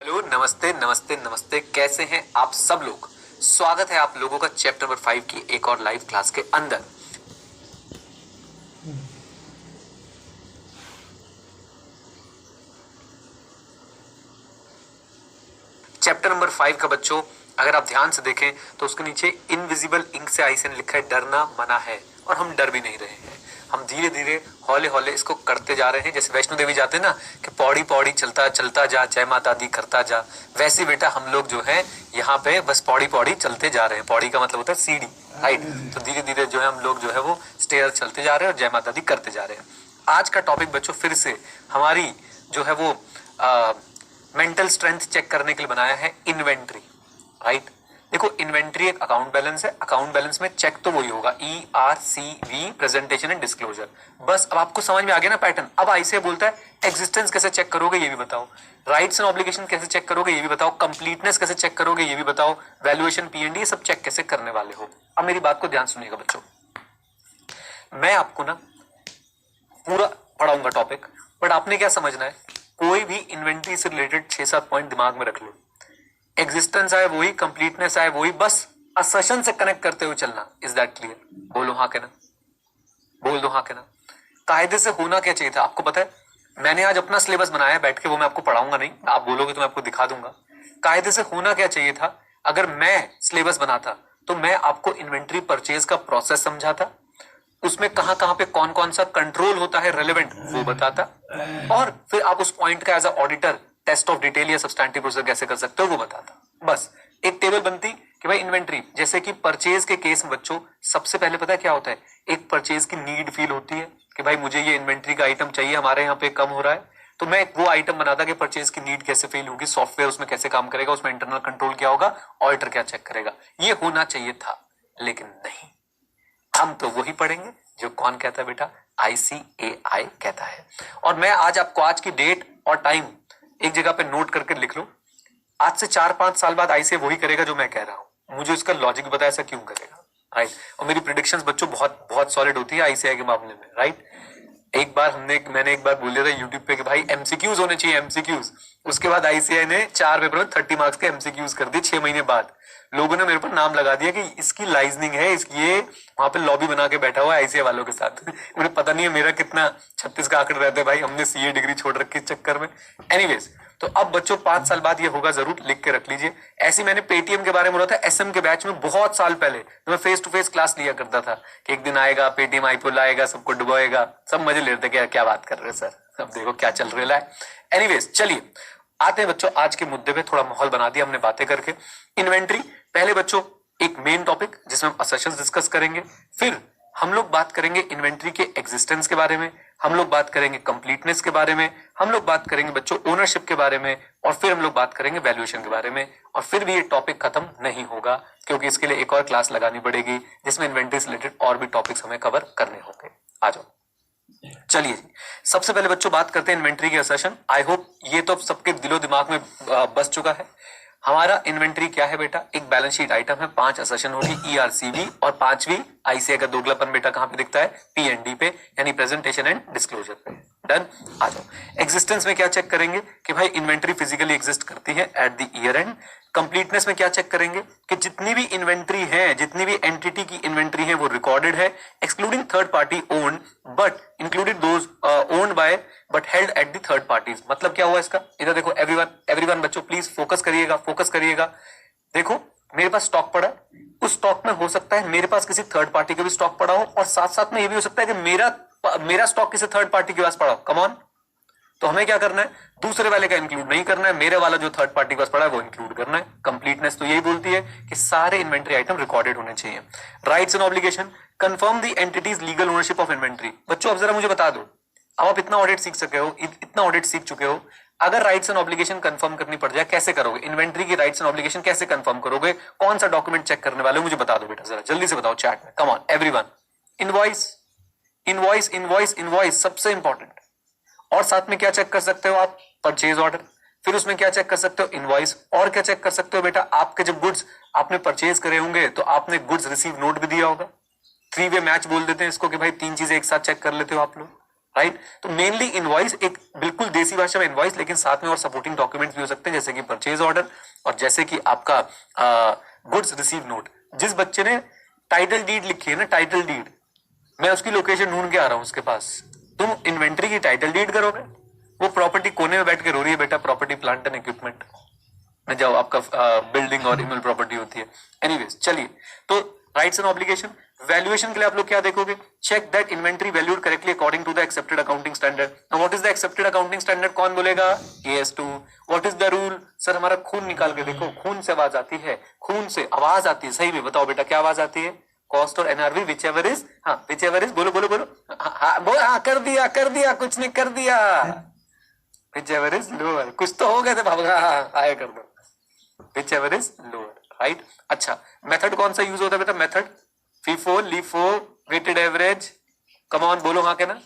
Hello, नमस्ते नमस्ते नमस्ते। कैसे हैं आप सब लोग? स्वागत है आप लोगों का चैप्टर नंबर 5 की एक और लाइव क्लास के अंदर। चैप्टर नंबर 5 का बच्चों अगर आप ध्यान से देखें तो उसके नीचे इनविजिबल इंक से आई से लिखा है डरना मना है, और हम डर भी नहीं रहे हैं। हम धीरे धीरे हौले हौले इसको करते जा रहे हैं। जैसे वैष्णो देवी जाते हैं ना कि पौड़ी पौड़ी चलता चलता जा, जय माता दी करता जा, वैसे बेटा हम लोग जो है यहाँ पे बस पौड़ी पौड़ी चलते जा रहे हैं। पौड़ी का मतलब होता है सीढ़ी, राइट। तो धीरे धीरे जो है हम लोग जो है वो स्टेयर चलते जा रहे हैं और जय माता दी करते जा रहे हैं। आज का टॉपिक बच्चों फिर से हमारी जो है वो मेंटल स्ट्रेंथ चेक करने के लिए बनाया है इन्वेंट्री, राइट। देखो, इन्वेंट्री एक अकाउंट बैलेंस है। अकाउंट बैलेंस में चेक तो वही होगा, ERCV, प्रेजेंटेशन एंड डिस्क्लोजर। बस अब आपको समझ में आ गया ना पैटर्न। अब ऐसे बोलता है एग्जिस्टेंस कैसे चेक करोगे ये भी बताओ, राइट्स एंड ऑब्लिगेशन कैसे चेक करोगे ये भी बताओ, कंप्लीटनेस कैसे चेक करोगे ये भी बताओ, वैल्यूएशन P&D ये सब चेक कैसे करने वाले हो। अब मेरी बात को ध्यान सुनिएगा बच्चों, मैं आपको ना पूरा पढ़ाऊंगा टॉपिक, बट आपने क्या समझना है, कोई भी इन्वेंट्री से रिलेटेड 6-7 पॉइंट दिमाग में रख लो। एग्जिस्टेंस आए वही, कंप्लीटनेस आए वही, बस असर्शन से कनेक्ट करते हुए चलना। Is that clear? बोलो हाँ के ना, बोल दो हाँ के ना। कायदे से होना क्या चाहिए था आपको पता है? मैंने आज अपना सिलेबस बनाया बैठ के, वो मैं आपको पढ़ाऊंगा नहीं, आप बोलोगे तो मैं आपको दिखा दूंगा। कायदे से होना क्या चाहिए था, अगर मैं सिलेबस बनाता तो मैं आपको इन्वेंट्री परचेज का प्रोसेस समझाता, उसमें कहां कहां पे कौन कौन सा कंट्रोल होता है रेलेवेंट वो बताता, और फिर आप उस पॉइंट का as a auditor test of detail या सब्सटैंटिव प्रोसीजर कैसे कर सकते हो वो बताता। बस एक टेबल बनती कि भाई इन्वेंट्री, जैसे कि परचेज के केस में बच्चों सबसे पहले पता है क्या होता है, एक परचेज की नीड फील होती है कि भाई मुझे ये इन्वेंट्री का आइटम चाहिए, हमारे यहाँ पे कम हो रहा है। तो मैं वो आइटम बनाता कि परचेज की नीड कैसे फील होगी, सॉफ्टवेयर उसमें कैसे काम करेगा, उसमें इंटरनल कंट्रोल क्या होगा, ऑडिटर क्या चेक करेगा। ये होना चाहिए था, लेकिन नहीं। हम तो वही पढ़ेंगे जो कौन कहता है बेटा, ICAI कहता है। और मैं आज आपको आज की डेट और टाइम एक जगह पे नोट करके लिख लो। आज से 4-5 साल बाद ICAI वही करेगा जो मैं कह रहा हूं। मुझे इसका लॉजिक बताया ऐसा क्यों करेगा, राइट। और मेरी प्रिडिक्शंस बच्चों बहुत बहुत सॉलिड होती है ICAI के मामले में, राइट। मैंने एक बार बोल दिया था यूट्यूब पे कि भाई MCQs होने चाहिए, MCQs। उसके बाद ICAI ने 4 पेपर में 30 मार्क्स के MCQs कर दिए 6 महीने बाद। लोगों ने मेरे पर नाम लगा दिया कि इसकी लाइजनिंग है, ये वहां पे लॉबी बना के बैठा हुआ है ICAI वालों के साथ। मुझे पता नहीं है मेरा कितना 36 का आंकड़े रहते हैं भाई, हमने CA डिग्री छोड़ रखी इस चक्कर में। एनीवेज, तो अब बच्चों 5 साल बाद ये होगा, जरूर लिख के रख लीजिए। ऐसे मैंने पेटीएम के बारे में बोला था SM के बैच में बहुत साल पहले, तो मैं फेस टू फेस क्लास लिया करता था कि एक दिन आएगा पेटीएम IPO लाएगा, सबको डुबाएगा। सब मजे ले रहे थे कि क्या बात कर रहे हैं सर, अब देखो क्या चल रहा है। एनीवेज चलिए आते हैं बच्चों आज के मुद्दे पे। थोड़ा माहौल बना दिया हमने बातें करके। इन्वेंट्री पहले बच्चों एक मेन टॉपिक जिसमें हम असर्शंस डिस्कस करेंगे, फिर हम लोग बात करेंगे इन्वेंट्री के एग्जिस्टेंस के बारे में, हम लोग बात करेंगे कंप्लीटनेस के बारे में, हम लोग बात करेंगे बच्चों ओनरशिप के बारे में, और फिर हम लोग बात करेंगे वैल्यूएशन के बारे में। और फिर भी ये टॉपिक खत्म नहीं होगा, क्योंकि इसके लिए एक और क्लास लगानी पड़ेगी जिसमें इन्वेंट्री से रिलेटेड और भी टॉपिक्स हमें कवर करने होंगे। आ जाओ चलिए जी, सबसे पहले बच्चों बात करते हैं इन्वेंट्री के असर्शन। आई होप ये तो सबके दिलो दिमाग में बस चुका है। हमारा इन्वेंट्री क्या है बेटा, एक बैलेंस शीट आइटम है, 5 असर्शन होगी ERCV, और 5वीं ICAI का दोगलापन बेटा कहां पे दिखता है, P&D पे, यानी प्रेजेंटेशन एंड डिस्क्लोजर पे। डन। आ जाओ एग्जिस्टेंस में क्या चेक करेंगे कि भाई इन्वेंट्री फिजिकली एग्जिस्ट करती है at the year and. Completeness में क्या चेक करेंगे कि जितनी भी इन्वेंट्री है, जितनी भी एंटिटी की इन्वेंट्री है वो रिकॉर्डेड है, excluding third party owned but included those owned by but held at the third parties. मतलब क्या हुआ इसका, इधर देखो एवरीवन बच्चों प्लीज फोकस करिएगा, फोकस करिएगा। देखो मेरे पास स्टॉक पड़ा है, उस स्टॉक में हो सकता है मेरे पास किसी थर्ड पार्टी का भी स्टॉक पड़ा हो, और साथ साथ में ये भी हो सकता है कि मेरा स्टॉक किसी थर्ड पार्टी के पास पड़ा हो। कम ऑन, तो हमें क्या करना है, दूसरे वाले का इंक्लूड नहीं करना है, मेरे वाला जो थर्ड पार्टी के पास पड़ा है वो इंक्लूड करना है। कंप्लीटनेस तो यही बोलती है कि सारे इन्वेंट्री आइटम रिकॉर्डेड होने चाहिए। Rights and obligation, confirm the entities legal ownership of inventory. बच्चों अब जरा मुझे बता दो, अब आप इतना ऑडिट सीख सके हो, इतना ऑडिट सीख चुके हो, अगर राइट्स एंड ऑब्लिगेशन कंफर्म करनी पड़ जाए कैसे करोगे, इन्वेंट्री की राइट्स एंड ऑब्लिगेशन कैसे कंफर्म करोगे, कौन सा डॉक्यूमेंट चेक करने वाले हो मुझे बता दो बेटा, जरा जल्दी से बताओ चैट में। Come on everyone. Invoice invoice invoice invoice सबसे इंपॉर्टेंट। और साथ में क्या चेक कर सकते हो आप, परचेज ऑर्डर। फिर उसमें क्या चेक कर सकते हो, इनवॉइस। और क्या चेक कर सकते हो बेटा, आपके जब गुड्स आपने परचेज करे होंगे तो आपने गुड्स रिसीव नोट भी दिया होगा। 3 वे मैच बोल देते हैं इसको कि भाई 3 चीजें एक साथ चेक कर लेते हो आप लोग। राइट। तो मेनली इनवॉइस एक बिल्कुल देसी भाषा में इनवॉइस, लेकिन साथ में और सपोर्टिंग डॉक्यूमेंट्स भी हो सकते हैं, जैसे कि परचेज ऑर्डर और जैसे कि आपका गुड्स रिसीव नोट। जिस बच्चे ने टाइटल डीड लिखी है ना, टाइटल डीड, मैं उसकी लोकेशन ढूंढ के आ रहा हूं उसके पास, तुम इन्वेंट्री की टाइटल डीड करोगे, वो प्रॉपर्टी कोने में बैठ के रो रही है बेटा प्रॉपर्टी प्लांट एंड इक्विपमेंट में जाओ, आपका बिल्डिंग और इनवल प्रॉपर्टी होती है। एनीवेज चलिए, तो राइट्स एंड ऑब्लिगेशन। वैल्यूएशन के लिए आप लोग क्या देखोगे, check that inventory valued correctly according to the accepted accounting standard. Now what is the accepted accounting standard, कौन बोलेगा, AS2। What is the rule, sir हमारा खून निकाल के देखो, खून से आवाज आती है, खून से आवाज आती है, सही में बताओ बेटा क्या आवाज आती है, कॉस्ट और NRV विच एवर इज, हाँ विच एवर इज, बोलो बोलो बोलो, हाँ कर दिया कुछ नहीं कर दिया, विच एवर इज लोअर, कुछ तो हो गए थे बाबा, आया कर दो, whichever is lower, right. अच्छा, मेथड कौन सा यूज होता है बेटा, method FIFO, LIFO, weighted average, come on बोलो हाँ के ना,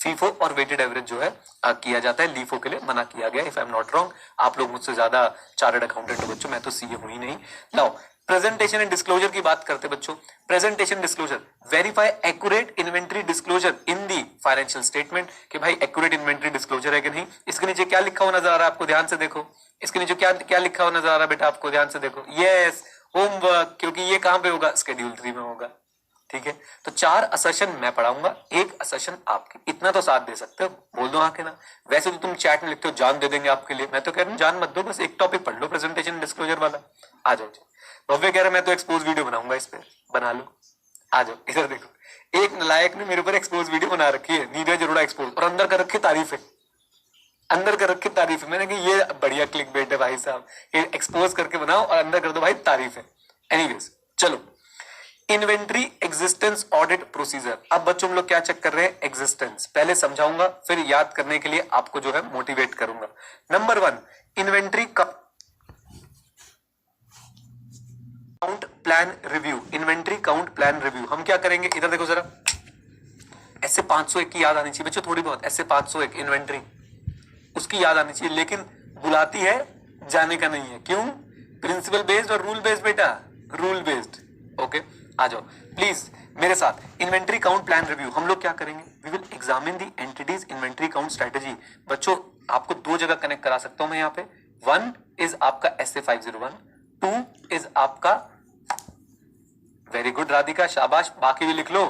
FIFO और वेटेड एवरेज जो है किया जाता है, LIFO के लिए मना किया गया, if I am not wrong. आप लोग मुझसे ज्यादा चार्टर्ड अकाउंटेंट हो बच्चों, मैं तो CA हूं ही नहीं। नाउ प्रेजेंटेशन एंड डिस्क्लोजर की बात करते बच्चों। Presentation disclosure, verify accurate inventory disclosure in the financial statement, कि भाई एक्यूरेट इन्वेंट्री डिस्क्लोजर है कि नहीं। इसके नीचे क्या लिखा हुआ नजर आ रहा है आपको, ध्यान से देखो, इसके नीचे क्या क्या लिखा हुआ नजर आ रहा है बेटा आपको, ध्यान से देखो, यस होमवर्क, क्योंकि ये कहां पे होगा, शेड्यूल 3 में होगा, ठीक है। तो 4 असर्शन मैं पढ़ाऊंगा, 1 असर्शन आपकी, इतना तो साथ दे सकते हो, बोल दो हाँ के ना। वैसे तो तुम चैट में लिखते हो जान दे देंगे आपके लिए, मैं तो कह रहा हूँ जान मत दो, बस एक टॉपिक पढ़ लो प्रेजेंटेशन डिस्क्लोजर वाला। आ जाओ जी, भव्य कह रहा मैं तो एक्सपोज वीडियो बनाऊंगा इस पे, बना लो, आ जाओ इधर देखो। एक नालायक ने मेरे ऊपर एक्सपोज वीडियो बना रखी है, नीरज अरोड़ा एक्सपोज, और अंदर कर रखी तारीफ है, अंदर कर रखी तारीफ है। मैंने कहा ये बढ़िया क्लिक बेट है भाई साहब, ये एक्सपोज करके बनाओ और अंदर कर दो भाई तारीफ है। एनीवेज चलो, इन्वेंट्री एग्जिस्टेंस ऑडिट प्रोसीजर। अब बच्चों हम लोग क्या चेक कर रहे हैं, एग्जिस्टेंस, पहले समझाऊंगा फिर याद करने के लिए आपको जो है मोटिवेट करूंगा। Number 1, inventory count plan review, inventory count plan review. हम क्या करेंगे, इधर देखो जरा, ऐसे 501 की याद आनी चाहिए बच्चों, थोड़ी बहुत ऐसे 501 इन्वेंट्री उसकी याद आनी चाहिए, लेकिन बुलाती है जाने का नहीं है, क्यों, प्रिंसिपल बेस्ड और रूल बेस्ड बेटा, रूल बेस्ड। ओके आ जाओ प्लीज मेरे साथ, इन्वेंट्री काउंट प्लान रिव्यू। हम लोग क्या करेंगे, we will examine the entity's inventory count strategy. बच्चों आपको 2 जगह कनेक्ट करा सकता हूं मैं यहाँ पे, 1 इज आपका SA 501, 2 इज आपका, वेरी गुड राधिका शाबाश, बाकी भी लिख लो।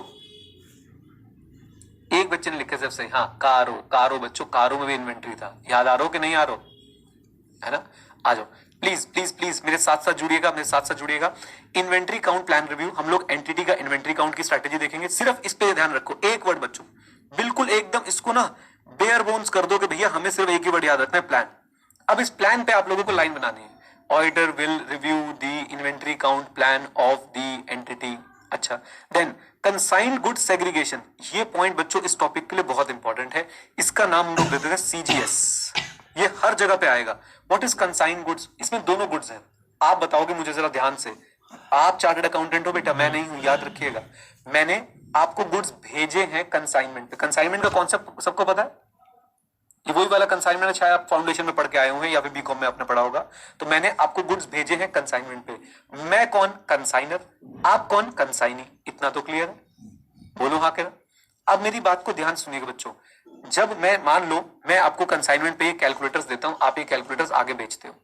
एक बच्चे ने लिखा सिर्फ सही, हाँ कारो, कारो बच्चों, कारो में भी इन्वेंट्री था, याद आ रहा हो कि नहीं आ रहा हो, है ना। आ जाओ प्लीज प्लीज प्लीज मेरे साथ साथ जुड़िएगा, मेरे साथ साथ जुड़िएगा। इन्वेंट्री काउंट प्लान रिव्यू, हम लोग एंटिटी का इन्वेंट्री काउंट की स्ट्रेटेजी देखेंगे। सिर्फ इस पे ध्यान रखो, एक वर्ड बच्चों, बिल्कुल एकदम इसको ना बेयर बोन्स कर दो कि भैया हमें सिर्फ एक ही वर्ड याद रखना है, प्लान। अब इस प्लान पे आप लोगों को लाइन बनानी है, auditor will review the inventory count plan of the entity. अच्छा, देन कंसाइन्ड गुड्स सेग्रीगेशन, ये पॉइंट बच्चों इस टॉपिक के लिए बहुत इंपॉर्टेंट है, इसका नाम हम लोग देते हैं CGS, ये हर जगह पे आएगा। व्हाट इज कंसाइन्ड गुड्स, इसमें दोनों गुड्स हैं, आप बताओगे मुझे जरा ध्यान से, आप चार्टर्ड अकाउंटेंट हो बेटा, मैं नहीं हूं, याद रखिएगा। मैंने आपको गुड्स भेजे हैं कंसाइनमेंट पे, कंसाइनमेंट का कॉन्सेप्ट सबको पता है, ये वही वाला कंसाइनमेंट शायद आप फाउंडेशन में पढ़ के आए होंगे या फिर BCom में आपने पढ़ा होगा। तो मैंने आपको गुड्स भेजे हैं कंसाइनमेंट पे, मैं कौन, कंसाइनर, आप कौन, कंसाइनी, इतना तो क्लियर है, बोलो हाँ क्या। अब मेरी बात को ध्यान सुनिएगा बच्चों, जब मैं मान लो मैं आपको कंसाइनमेंट पे ये कैलकुलेटर्स देता हूं, आप ये कैलकुलेटर्स आगे बेचते हो,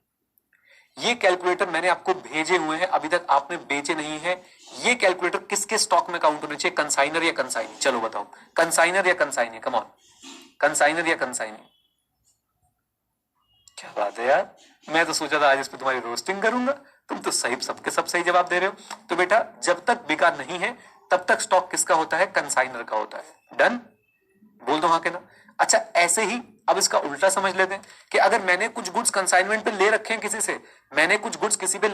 ये कैलकुलेटर मैंने आपको भेजे हुए हैं, अभी तक आपने बेचे नहीं है, ये कैलकुलेटर किसके स्टॉक में काउंट होने चाहिए, कंसाइनर या कंसाइनी, चलो बताओ, कंसाइनर या कंसाइनी, कम ऑन, कंसाइनर या कंसाइनी। क्या बात है यार, मैं तो सोचा था आज इस पे तुम्हारी रोस्टिंग करूंगा, तुम तो सही सबके सब सही जवाब दे रहे हो। तो बेटा जब तक बिका नहीं है तब तक स्टॉक किसका होता है, कंसाइनर का होता है, डन, बोल दो हाँ के ना। अच्छा ऐसे ही अब इसका उल्टा समझ लेते हैं कि अगर मैंने कुछ गुड्स कंसाइनमेंट पे ले रखे हैं किसी से, मैंने कुछ गुड्स किसी से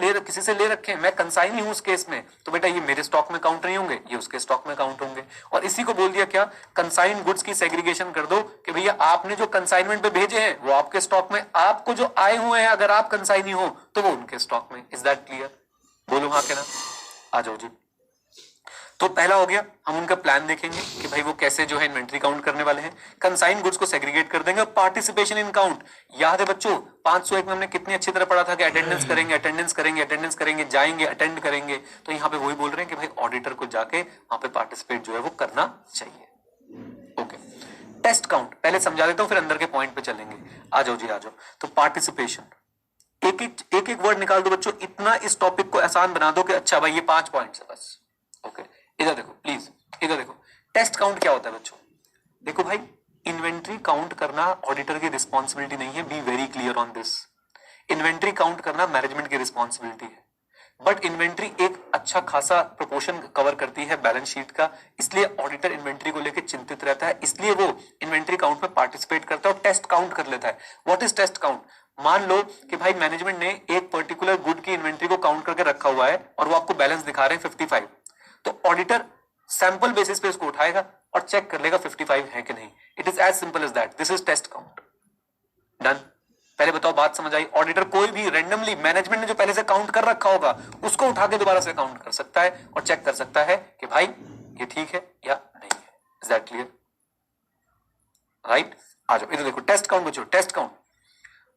ले रखे हैं, मैं कंसाइनी हूं उस केस में, तो बेटा ये मेरे स्टॉक में काउंट नहीं होंगे, ये उसके स्टॉक में काउंट होंगे। और इसी को बोल दिया क्या, कंसाइन गुड्स की सेग्रीगेशन कर दो कि भैया आपने जो कंसाइनमेंट पे भेजे हैं वो आपके स्टॉक में, आपको जो आए हुए हैं अगर आप कंसाइनी हो तो वो उनके स्टॉक में। इज दैट क्लियर, बोलो हाँ के ना, आ जाओ जी। तो पहला हो गया, हम उनका प्लान देखेंगे कि भाई वो कैसे जो है इन्वेंट्री काउंट करने वाले हैं, कंसाइन गुड्स को सेग्रीगेट कर देंगे। और पार्टिसिपेशन इन काउंट, याद है बच्चों 501 में हमने कितनी अच्छी तरह पढ़ा था कि अटेंडेंस करेंगे, अटेंडेंस करेंगे, अटेंडेंस करेंगे, जाएंगे अटेंड करेंगे। तो यहाँ पे वही बोल रहे हैं कि भाई ऑडिटर को जाके वहां पे पार्टिसिपेट जो है वो करना चाहिए। ओके टेस्ट काउंट पहले समझा देता हूं, फिर अंदर के पॉइंट पे चलेंगे। आ जाओ जी, आ जाओ। तो पार्टिसिपेशन, एक एक वर्ड निकाल दो बच्चों, इतना इस टॉपिक को आसान बना दो कि अच्छा भाई ये 5 पॉइंट्स है बस। ओके, इधर देखो प्लीज, इधर देखो। टेस्ट काउंट क्या होता है बच्चों? देखो भाई, इन्वेंट्री काउंट करना ऑडिटर की रिस्पॉन्सिबिलिटी नहीं है, be very clear on this. Inventory count करना मैनेजमेंट की रिस्पॉन्सिबिलिटी है, बट इन्वेंट्री एक अच्छा खासा प्रोपोर्शन कवर करती है बैलेंस शीट का, इसलिए ऑडिटर इन्वेंट्री को लेकर चिंतित रहता है, इसलिए वो इन्वेंट्री काउंट में पार्टिसिपेट करता है और टेस्ट काउंट कर लेता है। What is test count? मान लो कि भाई मैनेजमेंट ने एक पर्टिकुलर गुड की इन्वेंट्री को काउंट करके रखा हुआ है और वो आपको बैलेंस दिखा रहे हैं 55, तो ऑडिटर सैंपल बेसिस पे इसको उठाएगा और चेक कर लेगा 55 है कि नहीं। It is as simple as that, this is test count. Done? पहले बताओ बात समझ आई? ऑडिटर कोई भी रैंडमली मैनेजमेंट ने जो पहले से काउंट कर रखा होगा उसको उठा के दोबारा से काउंट कर सकता है और चेक कर सकता है कि भाई ये ठीक है या नहीं है। Is that clear? राइट? आ जाओ इधर देखो, टेस्ट काउंट बच्चों, test count.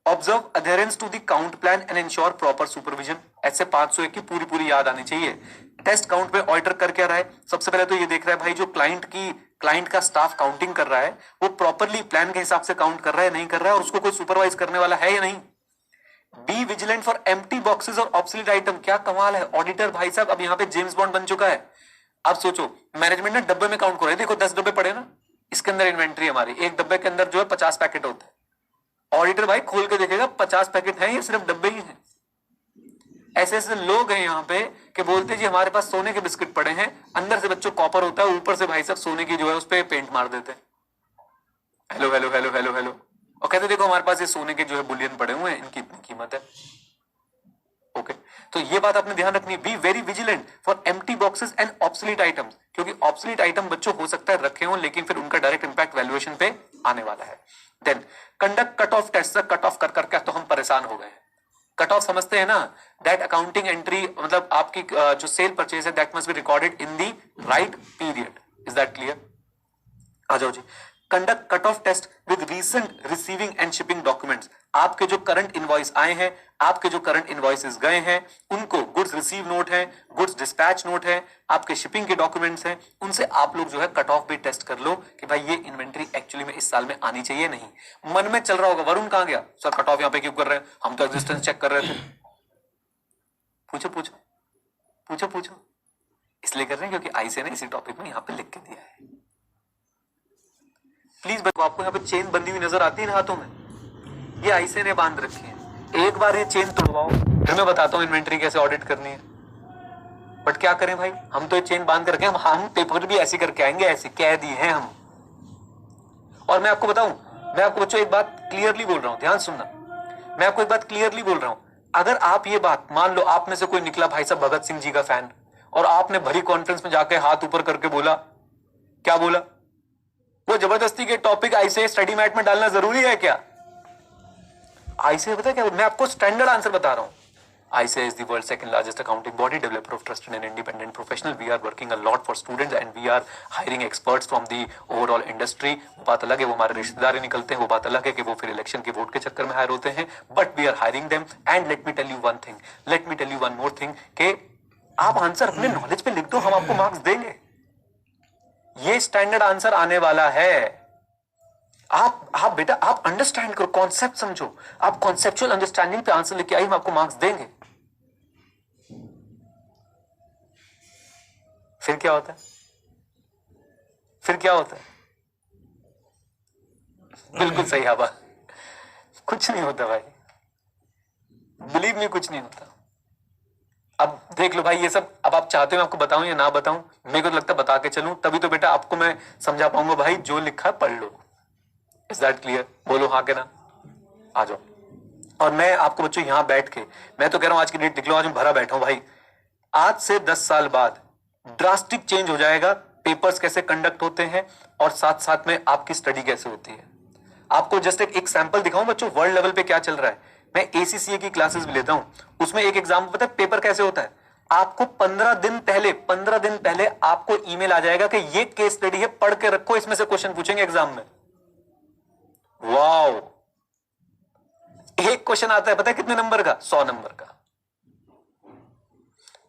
Observe adherence to the count plan and ensure proper supervision. ऐसे 501 की पूरी याद आनी चाहिए। टेस्ट काउंट में ऑडिटर कर क्या रहा है? सबसे पहले तो ये देख रहा है भाई जो क्लाइंट का स्टाफ काउंटिंग कर रहा है वो प्रॉपरली प्लान के हिसाब से काउंट कर रहा है नहीं कर रहा है, और उसको कोई सुपरवाइज करने वाला है या नहीं। Be vigilant for empty boxes और ऑब्सोलीट आइटम। क्या कमाल है, ऑडिटर भाई साहब अब यहाँ पे जेम्स बॉन्ड बन चुका है। अब सोचो, मैनेजमेंट ने डब्बे में काउंट करो, देखो 10 डब्बे पड़े ना, इसके अंदर इन्वेंट्री हमारी, एक डब्बे के अंदर जो है 50 पैकेट होते हैं। ऑडिटर भाई खोल के देखेगा 50 पैकेट हैं या सिर्फ डब्बे ही हैं। ऐसे ऐसे लोग हैं यहाँ पे कि बोलते जी हमारे पास सोने के बिस्किट पड़े हैं, अंदर से बच्चों कॉपर होता है, ऊपर से भाई साहब सोने की जो है उस पर पेंट मार देते हैं। Hello hello hello hello hello, और कहते देखो हमारे पास ये सोने के जो है बुलियन पड़े हुए हैं, इनकी इतनी कीमत है। ओके, तो ये बात आपने ध्यान रखनी है। Be very vigilant for empty boxes and obsolete items, क्योंकि ऑब्सोलीट आइटम बच्चों हो सकता है रखे हों लेकिन फिर उनका डायरेक्ट इंपैक्ट वैल्यूएशन पे आने वाला है। Then conduct cut off test. Cut off कर करके तो हम परेशान हो गए हैं। कट ऑफ समझते हैं ना, दैट अकाउंटिंग एंट्री, मतलब आपकी जो सेल परचेज है that must be recorded in the right period. Is that clear? आ जाओ जी। Conduct cut off test with recent receiving and shipping documents. आपके जो करंट इनवॉइस आए हैं, आपके जो करंट इनवॉइसेस गए हैं, उनको गुड्स रिसीव नोट है, गुड्स डिस्पैच नोट है, आपके शिपिंग के डॉक्यूमेंट्स हैं, उनसे आप लोग जो है कट ऑफ भी टेस्ट कर लो कि भाई ये इन्वेंट्री एक्चुअली में इस साल में आनी चाहिए नहीं। मन में चल रहा होगा वरुण कहां गया सर, कट ऑफ यहां पे क्यों कर रहे हैं, हम तो एग्जिस्टेंस चेक कर रहे थे। पूछो पूछो पूछो पूछो, इसलिए कर रहे हैं क्योंकि आईसीए ने इसी टॉपिक में यहां पे लिख के दिया है। प्लीज बताओ, आपको यहाँ पे चेन बंधी हुई नजर आती है ना हाथों में, ये आईसीए ने बांध रखी है। एक बार ये चेन तोड़वाओ, फिर मैं बताता हूँ इन्वेंट्री कैसे ऑडिट करनी है। बट क्या करें भाई, हम तो ये चेन बांध करके हम पेपर भी ऐसे करके आएंगे, ऐसे कह दिए हैं हम। और मैं आपको बताऊं, मैं आपको बच्चों एक बात क्लियरली बोल रहा हूं, ध्यान सुनना, मैं आपको एक बात क्लियरली बोल रहा हूं। अगर आप ये बात मान लो, आप में से कोई निकला भाई साहब भगत सिंह जी का फैन, और आपने भरी कॉन्फ्रेंस में जाके हाथ ऊपर करके बोला, क्या बोला? वो जबरदस्ती के टॉपिक आईसीए स्टडी मैट में डालना जरूरी है क्या? आईसीए पता है क्या, मैं आपको स्टैंडर्ड आंसर बता रहा हूं। ICAI is the world's second largest accounting body, developer of trusted and independent professional. We are working a lot for students and we are hiring experts from the overall industry. वो बात अलग है, वो हमारे रिश्तेदार निकलते हैं, वो बात अलग है कि वो फिर इलेक्शन के वोट के चक्कर में हायर होते हैं, but we are hiring them. And let me tell you one thing, let me tell you one more thing, कि आप आंसर अपने नॉलेज पे लिख दो, हम आपको मार्क्स देंगे। ये स्टैंडर्ड आंसर आने वाला है। आप बेटा आप अंडरस्टैंड करो, कॉन्सेप्ट समझो, आप कॉन्सेप्चुअल अंडरस्टैंडिंग पे आंसर लेके आई, हम आपको मार्क्स देंगे। फिर क्या होता है? फिर क्या होता है? बिल्कुल सही आबा, कुछ नहीं होता भाई, बिलीव मी कुछ नहीं होता। अब देख लो भाई, ये सब अब आप चाहते हो मैं आपको बताऊं या ना बताऊं? मेरे को तो लगता है बता के चलूं, तभी तो बेटा आपको मैं समझा पाऊंगा। भाई जो लिखा है पढ़ लो। Is that clear? बोलो हाँ के ना। आ जाओ। और मैं आपको बच्चों यहां बैठ के, मैं तो कह रहा हूं आज की डेट लिख लो, आज मैं भरा बैठा हूं भाई। आज से 10 साल बाद ड्रास्टिक चेंज हो जाएगा, पेपर्स कैसे कंडक्ट होते हैं और साथ साथ में आपकी स्टडी कैसे होती है। आपको जस्ट एक सैंपल दिखाऊं बच्चों, वर्ल्ड लेवल पे क्या चल रहा है। मैं ACCA की क्लासेस भी लेता हूं, उसमें एक एग्जाम पता है पेपर कैसे होता है। आपको 15 दिन पहले आपको ईमेल आ जाएगा कि ये केस स्टडी है, पढ़ के रखो, इसमें से क्वेश्चन पूछेंगे एग्जाम में। वाओ, एक क्वेश्चन आता है पता है कितने नंबर का? 100 नंबर का।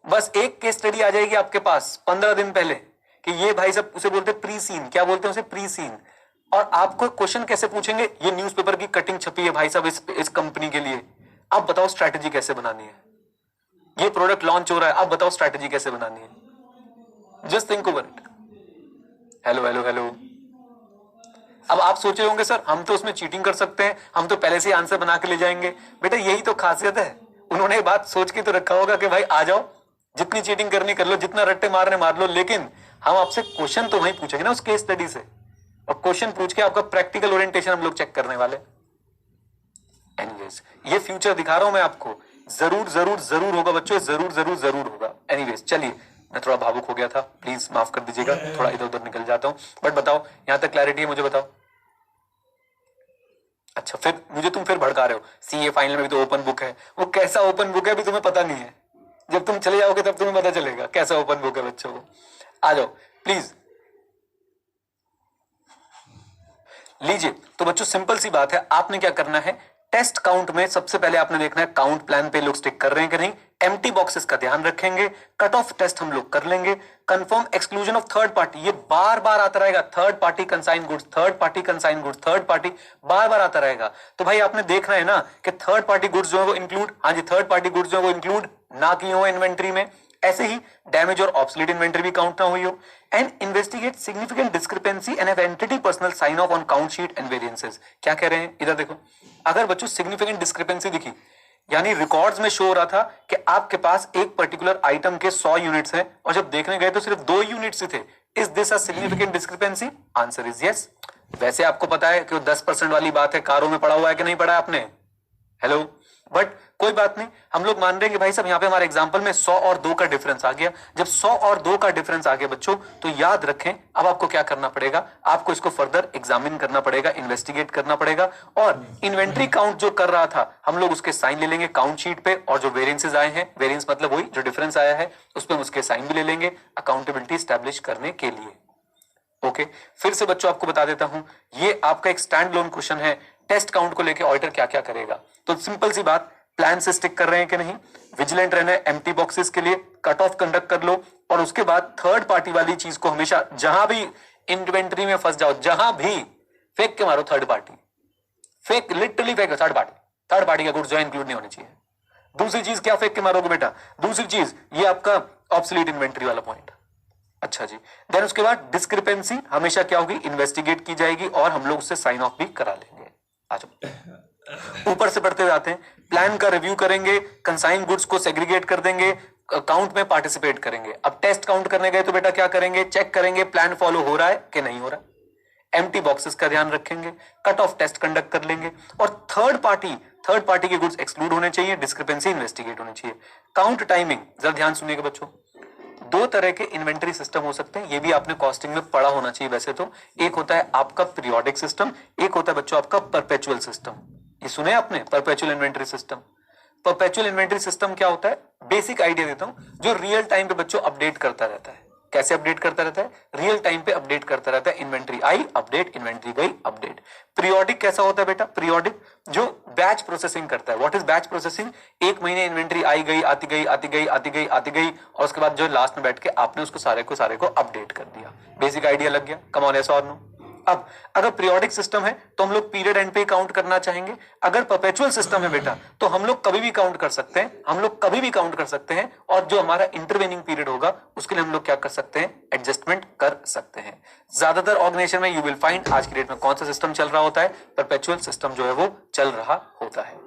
बस एक केस स्टडी आ जाएगी आपके पास 15 दिन पहले कि ये भाई साहब, उसे बोलते प्री सीन, क्या बोलते हैं उसे? Pre seen. और आपको क्वेश्चन कैसे पूछेंगे, ये न्यूज़पेपर की कटिंग छपी है भाई साहब इस कंपनी के लिए, आप बताओ स्ट्रैटेजी कैसे बनानी है, ये प्रोडक्ट लॉन्च हो रहा है, आप बताओ स्ट्रैटेजी कैसे बनानी है, just think over it. Hello hello hello. अब आप सोच रहे होंगे सर हम तो उसमें चीटिंग कर सकते हैं, हम तो पहले से ही आंसर बना के ले जाएंगे। बेटा यही तो खासियत है, उन्होंने बात सोच के तो रखा होगा कि भाई आ जाओ, जितनी चीटिंग करनी कर लो, जितना रट्टे मारने मार लो, लेकिन हम आपसे क्वेश्चन तो वही पूछेंगे ना उस केस स्टडी से, और क्वेश्चन पूछ के आपका प्रैक्टिकल ओरिएंटेशन हम लोग चेक करने वाले। एनीवेज ये फ्यूचर दिखा रहा हूं मैं आपको, जरूर जरूर जरूर होगा बच्चों, जरूर जरूर जरूर होगा। एनीवेज चलिए, मैं थोड़ा भावुक हो गया था, प्लीज माफ कर दीजिएगा, थोड़ा इधर उधर निकल जाता हूं, बट बताओ यहां तक क्लैरिटी है, मुझे बताओ। अच्छा फिर तुम भड़का रहे हो, सीए फाइनल में भी तो ओपन बुक है, वो कैसा ओपन बुक है अभी तुम्हें पता नहीं है, जब तुम चले जाओगे तब तुम्हें पता चलेगा कैसा ओपन बुक है बच्चों को। आ जाओ प्लीज, लीजिए। तो बच्चों सिंपल सी बात है, आपने क्या करना है, टेस्ट काउंट में सबसे पहले आपने देखना है काउंट प्लान पे लोग स्टिक कर रहे हैं कि नहीं, एम्प्टी बॉक्सेस का ध्यान रखेंगे, कट ऑफ टेस्ट हम लोग कर लेंगे, confirm exclusion of third party, ये बार बार आता रहेगा, third party consign goods, third party consign goods, third party बार बार आता रहेगा। तो भाई आपने देखना है ना कि थर्ड पार्टी गुड्स जो है वो इंक्लूड, हाँ जी थर्ड पार्टी गुड्स जो है वो इंक्लूड ना की हो इन्वेंट्री में, ऐसे ही डैमेज और ऑब्सोलीट इन्वेंट्री भी काउंट ना हुई हो, and investigate significant discrepancy and have entity personnel sign off on count sheet and variances. क्या कह रहे हैं, इधर देखो, अगर बच्चों सिग्निफिकेंट डिस्क्रिपेंसी दिखी, यानी रिकॉर्ड्स में शो हो रहा था कि आपके पास एक पर्टिकुलर आइटम के 100 यूनिट्स हैं और जब देखने गए तो सिर्फ 2 यूनिट्स ही थे, is this a significant discrepancy? Answer is yes. वैसे आपको पता है कि वो 10% वाली बात है, कारों में पड़ा हुआ है कि नहीं पड़ा है आपने, हेलो, बट कोई बात नहीं, हम लोग मान रहे हैं कि भाई साहब यहाँ पे हमारे एग्जांपल में 100 और 2 का डिफरेंस आ गया। जब 100 और 2 का डिफरेंस आ गया बच्चों, तो याद रखें अब आपको क्या करना पड़ेगा, आपको इसको फर्दर एग्जामिन करना पड़ेगा, इन्वेस्टिगेट करना पड़ेगा, और इन्वेंट्री काउंट जो कर रहा था हम लोग उसके साइन ले लेंगे काउंट शीट पे, और जो वेरियंसेस आए हैं, वेरियंस मतलब वही जो डिफरेंस आया है उस पर उसके साइन भी ले लेंगे अकाउंटेबिलिटी स्टैब्लिश करने के लिए। ओके फिर से बच्चों आपको बता देता हूं, ये आपका एक स्टैंड लोन क्वेश्चन है, टेस्ट काउंट को लेकर ऑडिटर क्या क्या करेगा। तो सिंपल सी बात, प्लान से स्टिक कर रहे हैं कि नहीं, विजिलेंट रहना है एम्प्टी बॉक्सेस के लिए, कट ऑफ कंडक्ट कर लो, और उसके बाद थर्ड पार्टी वाली चीज को हमेशा जहां भी इन्वेंट्री में फंस जाओ, जहां भी फेंक के मारो थर्ड पार्टी, फेक लिटरली फेंक थर्ड पार्टी का गुड्स जो इंक्लूड नहीं होने चाहिए। दूसरी चीज क्या फेंक के मारोगे बेटा, दूसरी चीज ये आपका ऑब्सोलीट इन्वेंट्री वाला पॉइंट। अच्छा जी, देन उसके बाद डिस्क्रिपेंसी हमेशा क्या होगी, इन्वेस्टिगेट की जाएगी और हम लोग उससे साइन ऑफ भी करा लेंगे। आ जाओ ऊपर से बढ़ते जाते हैं, प्लान का रिव्यू करेंगे, कंसाइन गुड्स को सेग्रीगेट कर देंगे, काउंट में पार्टिसिपेट करेंगे। अब टेस्ट काउंट करने गए तो बेटा क्या करेंगे, चेक करेंगे प्लान फॉलो हो रहा है कि नहीं हो रहा, एम्प्टी बॉक्सेस का ध्यान रखेंगे, कट ऑफ टेस्ट कंडक्ट कर लेंगे, और थर्ड पार्टी के गुड्स एक्सक्लूड होने चाहिए, डिस्क्रिपेंसी इन्वेस्टिगेट होनी चाहिए। काउंट टाइमिंग जरा ध्यान सुनिएगा बच्चों, 2 तरह के इन्वेंटरी सिस्टम हो सकते हैं, ये भी आपने कॉस्टिंग में पढ़ा होना चाहिए वैसे तो। एक होता है आपका पीरियोडिक सिस्टम, एक होता है बच्चों आपका परपेचुअल सिस्टम। ये सुने आपने, perpetual inventory system. Perpetual inventory system क्या होता है, बेसिक आइडिया देता हूं, जो रियल टाइम पे बच्चों अपडेट करता रहता है। कैसे अपडेट करता रहता है, रियल टाइम पे अपडेट करता रहता है, इन्वेंट्री आई अपडेट, इन्वेंट्री गई अपडेट। पीरियोडिक कैसा होता है बेटा, पीरियोडिक जो बैच प्रोसेसिंग करता है। व्हाट इज बैच प्रोसेसिंग, 1 महीने इन्वेंट्री आई गई आती गई आती गई आती गई आती गई, और उसके बाद जो लास्ट में बैठ के आपने उसको सारे को अपडेट कर दिया। बेसिक आइडिया लग गया, कम ऑन, यस और नो। अब अगर पीरियोडिक सिस्टम है तो हम लोग पीरियड एंड पे काउंट करना चाहेंगे, अगर परपेचुअल सिस्टम है बेटा तो हम लोग कभी भी काउंट कर सकते हैं, और जो हमारा इंटरवेनिंग पीरियड होगा उसके लिए हम लोग क्या कर सकते हैं, एडजस्टमेंट कर सकते हैं। ज्यादातर ऑर्गेनाइजेशन में यू विल फाइंड आज की डेट में कौन सा सिस्टम चल रहा होता है, परपेचुअल सिस्टम जो है वो चल रहा होता है।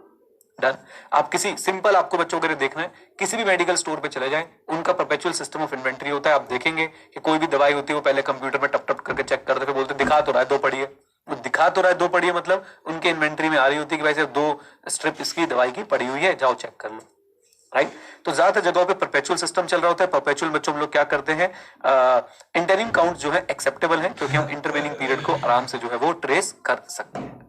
डन। आप किसी सिंपल, आपको बच्चों के लिए देखना है, किसी भी मेडिकल स्टोर पे चले जाएं, उनका परपेचुअल सिस्टम ऑफ इन्वेंट्री होता है। आप देखेंगे कि कोई भी दवाई होती है वो पहले कंप्यूटर में टप टप करके चेक करते, फिर बोलते दिखा तो रहा है 2 पढ़िए, वो दिखा तो रहा है 2 पढ़िए, मतलब उनके इन्वेंट्री में आ रही होती है कि भाई सिर्फ 2 स्ट्रिप इसकी दवाई की पड़ी हुई है, जाओ चेक कर लो, राइट। तो ज्यादातर जगहों पे परपेचुअल सिस्टम चल रहा होता है। परपेचुअल बच्चों हम लोग क्या करते हैं, इंटरिम काउंट जो है एक्सेप्टेबल है, क्योंकि हम इंटरवेनिंग पीरियड को आराम से जो है वो ट्रेस कर सकते हैं।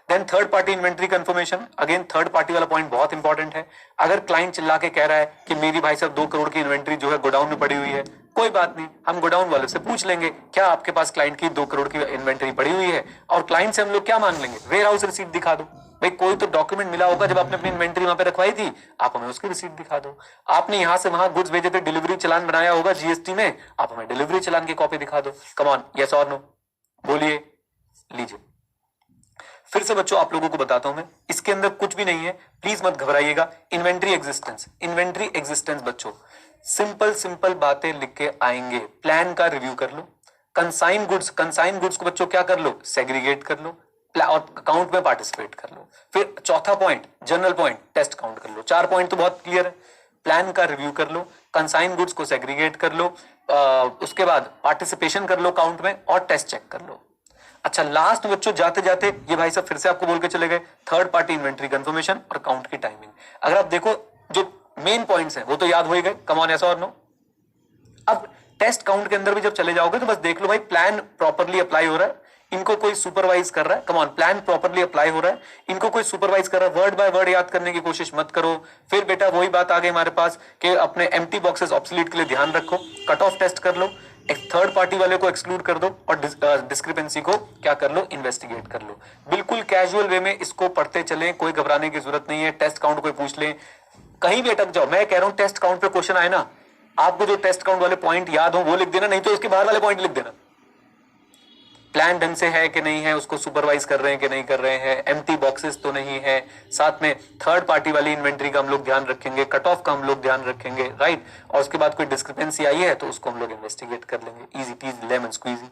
Then third party inventory confirmation, again third party वाला पॉइंट बहुत इंपॉर्टेंट है। अगर क्लाइंट चिल्ला के कह रहा है कि मेरी भाई साहब 2 करोड़ की इन्वेंट्री जो है गोडाउन में पड़ी हुई है, कोई बात नहीं, हम गोडाउन वाले से पूछ लेंगे क्या आपके पास क्लाइंट की 2 करोड़ की इन्वेंट्री पड़ी हुई है, और क्लाइंट से हम लोग क्या मांग लेंगे, वेयर हाउस रिसीट दिखा दो। भाई कोई तो डॉक्यूमेंट मिला होगा जब आपने अपनी इन्वेंट्री वहां पे रखवाई थी, आप हमें उसकी रिसीट दिखा दो। आपने यहां से वहां गुड्स भेजे थे, डिलीवरी चलान बनाया होगा जीएसटी में, आप हमें डिलीवरी चलान की कॉपी दिखा दो। कम ऑन, यस और नो, बोलिए। लीजिए फिर से बच्चों आप लोगों को बताता हूं मैं, इसके अंदर कुछ भी नहीं है, प्लीज मत घबराइएगा। इन्वेंट्री एग्जिस्टेंस बच्चों सिंपल सिंपल बातें लिख के आएंगे। प्लान का रिव्यू कर लो। कंसाइन गुड्स को बच्चों क्या कर लो, सेग्रीगेट कर लो और अकाउंट में पार्टिसिपेट कर लो। फिर चौथा point general point test count कर लो। 4 पॉइंट तो बहुत क्लियर है। प्लान का रिव्यू कर लो, कंसाइन गुड्स को सेग्रीगेट कर लो, उसके बाद पार्टिसिपेशन कर लो अकाउंट में और टेस्ट चेक कर लो। अच्छा लास्ट बच्चों जाते जाते ये भाई साहब फिर से आपको बोल के चले गए, थर्ड पार्टी इन्वेंट्री कंफर्मेशन और अकाउंट की टाइमिंग। अगर आप देखो जो मेन पॉइंट्स हैं वो तो याद हो ही गए, कम ऑन, ऐसा और नो। अब टेस्ट काउंट के अंदर भी जब चले जाओगे तो बस देख लो भाई प्लान प्रॉपरली अप्लाई हो रहा है, इनको कोई सुपरवाइज कर रहा है। Come on, plan properly apply हो रहा है, इनको कोई सुपरवाइज कर रहा है। वर्ड बाय वर्ड याद करने की कोशिश मत करो। फिर बेटा वही बात आ गई हमारे पास कि अपने एम्प्टी बॉक्सेस ऑब्सोलीट के लिए ध्यान रखो, कट ऑफ टेस्ट कर लो, एक थर्ड पार्टी वाले को एक्सक्लूड कर दो और डिस्क्रिपेंसी को क्या कर लो, इन्वेस्टिगेट कर लो। बिल्कुल कैजुअल वे में इसको पढ़ते चलें, कोई घबराने की जरूरत नहीं है। टेस्ट काउंट कोई पूछ ले, कहीं भी अटक जाओ, मैं कह रहा हूं टेस्ट काउंट पे क्वेश्चन आए ना, आपको जो टेस्ट काउंट वाले पॉइंट याद हो वो लिख देना, नहीं तो इसके बाहर वाले पॉइंट लिख देना। प्लान ढंग से है कि नहीं है, उसको सुपरवाइज कर रहे हैं कि नहीं कर रहे हैं, एम्प्टी बॉक्सेस तो नहीं है, साथ में थर्ड पार्टी वाली इन्वेंट्री का हम लोग ध्यान रखेंगे, कट ऑफ का हम लोग ध्यान रखेंगे, राइट। और उसके बाद कोई डिस्क्रिपेंसी आई है तो उसको हम लोग इन्वेस्टिगेट कर लेंगे। Easy peasy lemon squeezy,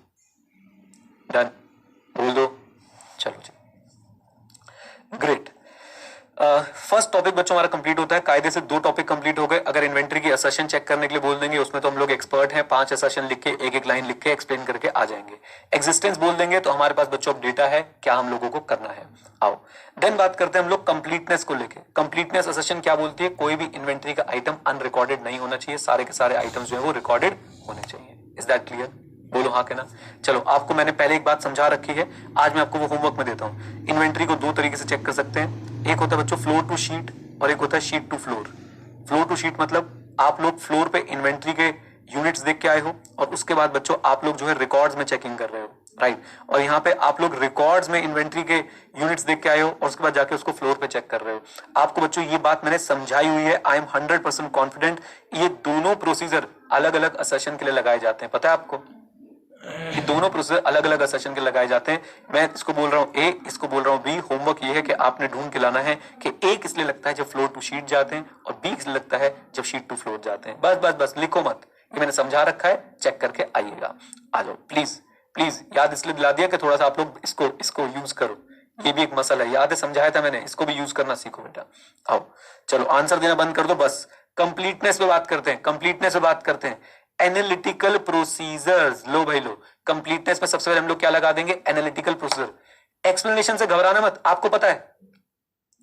done. बोल दो, चलो जी, ग्रेट। फर्स्ट टॉपिक बच्चों हमारा कंप्लीट होता है। कायदे से 2 टॉपिक कंप्लीट हो गए। अगर इन्वेंट्री की असर्शन चेक करने के लिए बोल देंगे उसमें तो हम लोग एक्सपर्ट हैं, 5 असर्शन लिख के एक एक लाइन लिख के एक्सप्लेन करके आ जाएंगे। एग्जिस्टेंस बोल देंगे तो हमारे पास बच्चों अब डेटा है, क्या हम लोगों को करना है। आओ देन बात करते हैं हम लोग कंप्लीटनेस को लेके। कंप्लीटनेस असर्शन क्या बोलती है, कोई भी इन्वेंट्री का आइटम अनरिकॉर्डेड नहीं होना चाहिए, सारे के सारे आइटम्स जो है वो रिकॉर्डेड होने चाहिए। Is that clear? बोलो हाँ के ना। चलो आपको मैंने पहले एक बात समझा रखी है, आज मैं आपको वो होमवर्क में देता हूं। इन्वेंट्री को 2 तरीके से चेक कर सकते हैं, एक होता है बच्चों फ्लोर टू शीट और एक होता है sheet to floor. Floor to sheet मतलब आप लोग फ्लोर पे इन्वेंट्री के यूनिट्स देख के आए हो और उसके बाद बच्चों आप लोग जो है रिकॉर्ड्स में चेकिंग कर रहे हो, राइट। और यहाँ पे आप लोग रिकॉर्ड्स में इन्वेंट्री के यूनिट्स देख के आए हो और उसके बाद जाके उसको फ्लोर पे चेक कर रहे हो। आपको बच्चों ये बात मैंने समझाई हुई है, आई एम 100% कॉन्फिडेंट। ये दोनों प्रोसीजर अलग अलग असर्शन के लिए लगाए जाते हैं, पता है आपको? ये दोनों प्रोसेस अलग अलग सेशन के लगाए जाते हैं। मैं इसको बोल रहा हूँ ए, इसको बोल रहा हूँ बी। होमवर्क ये है कि आपने ढूंढ के लाना है कि ए किस लिए लगता है जब फ्लोर टू शीट जाते हैं और बी किस लिए लगता है जब शीट टू फ्लोर जाते हैं। बस बस बस लिखो मत, ये मैंने समझा रखा है, चेक करके आइएगा। आ जाओ प्लीज प्लीज, याद इसलिए दिला दिया कि थोड़ा सा आप लोग इसको यूज करो। ये भी एक मसला है, याद है समझाया था मैंने, इसको भी यूज करना सीखो बेटा। आओ चलो आंसर देना बंद कर दो, बस कंप्लीटनेस पे बात करते हैं, कंप्लीटनेस पे बात करते हैं। एनालिटिकल प्रोसीजर्स, लो भाई लो, कंप्लीटनेस में सबसे पहले हम लोग क्या लगा देंगे, एनालिटिकल प्रोसीजर। एक्सप्लेनेशन से घबराना मत, आपको पता है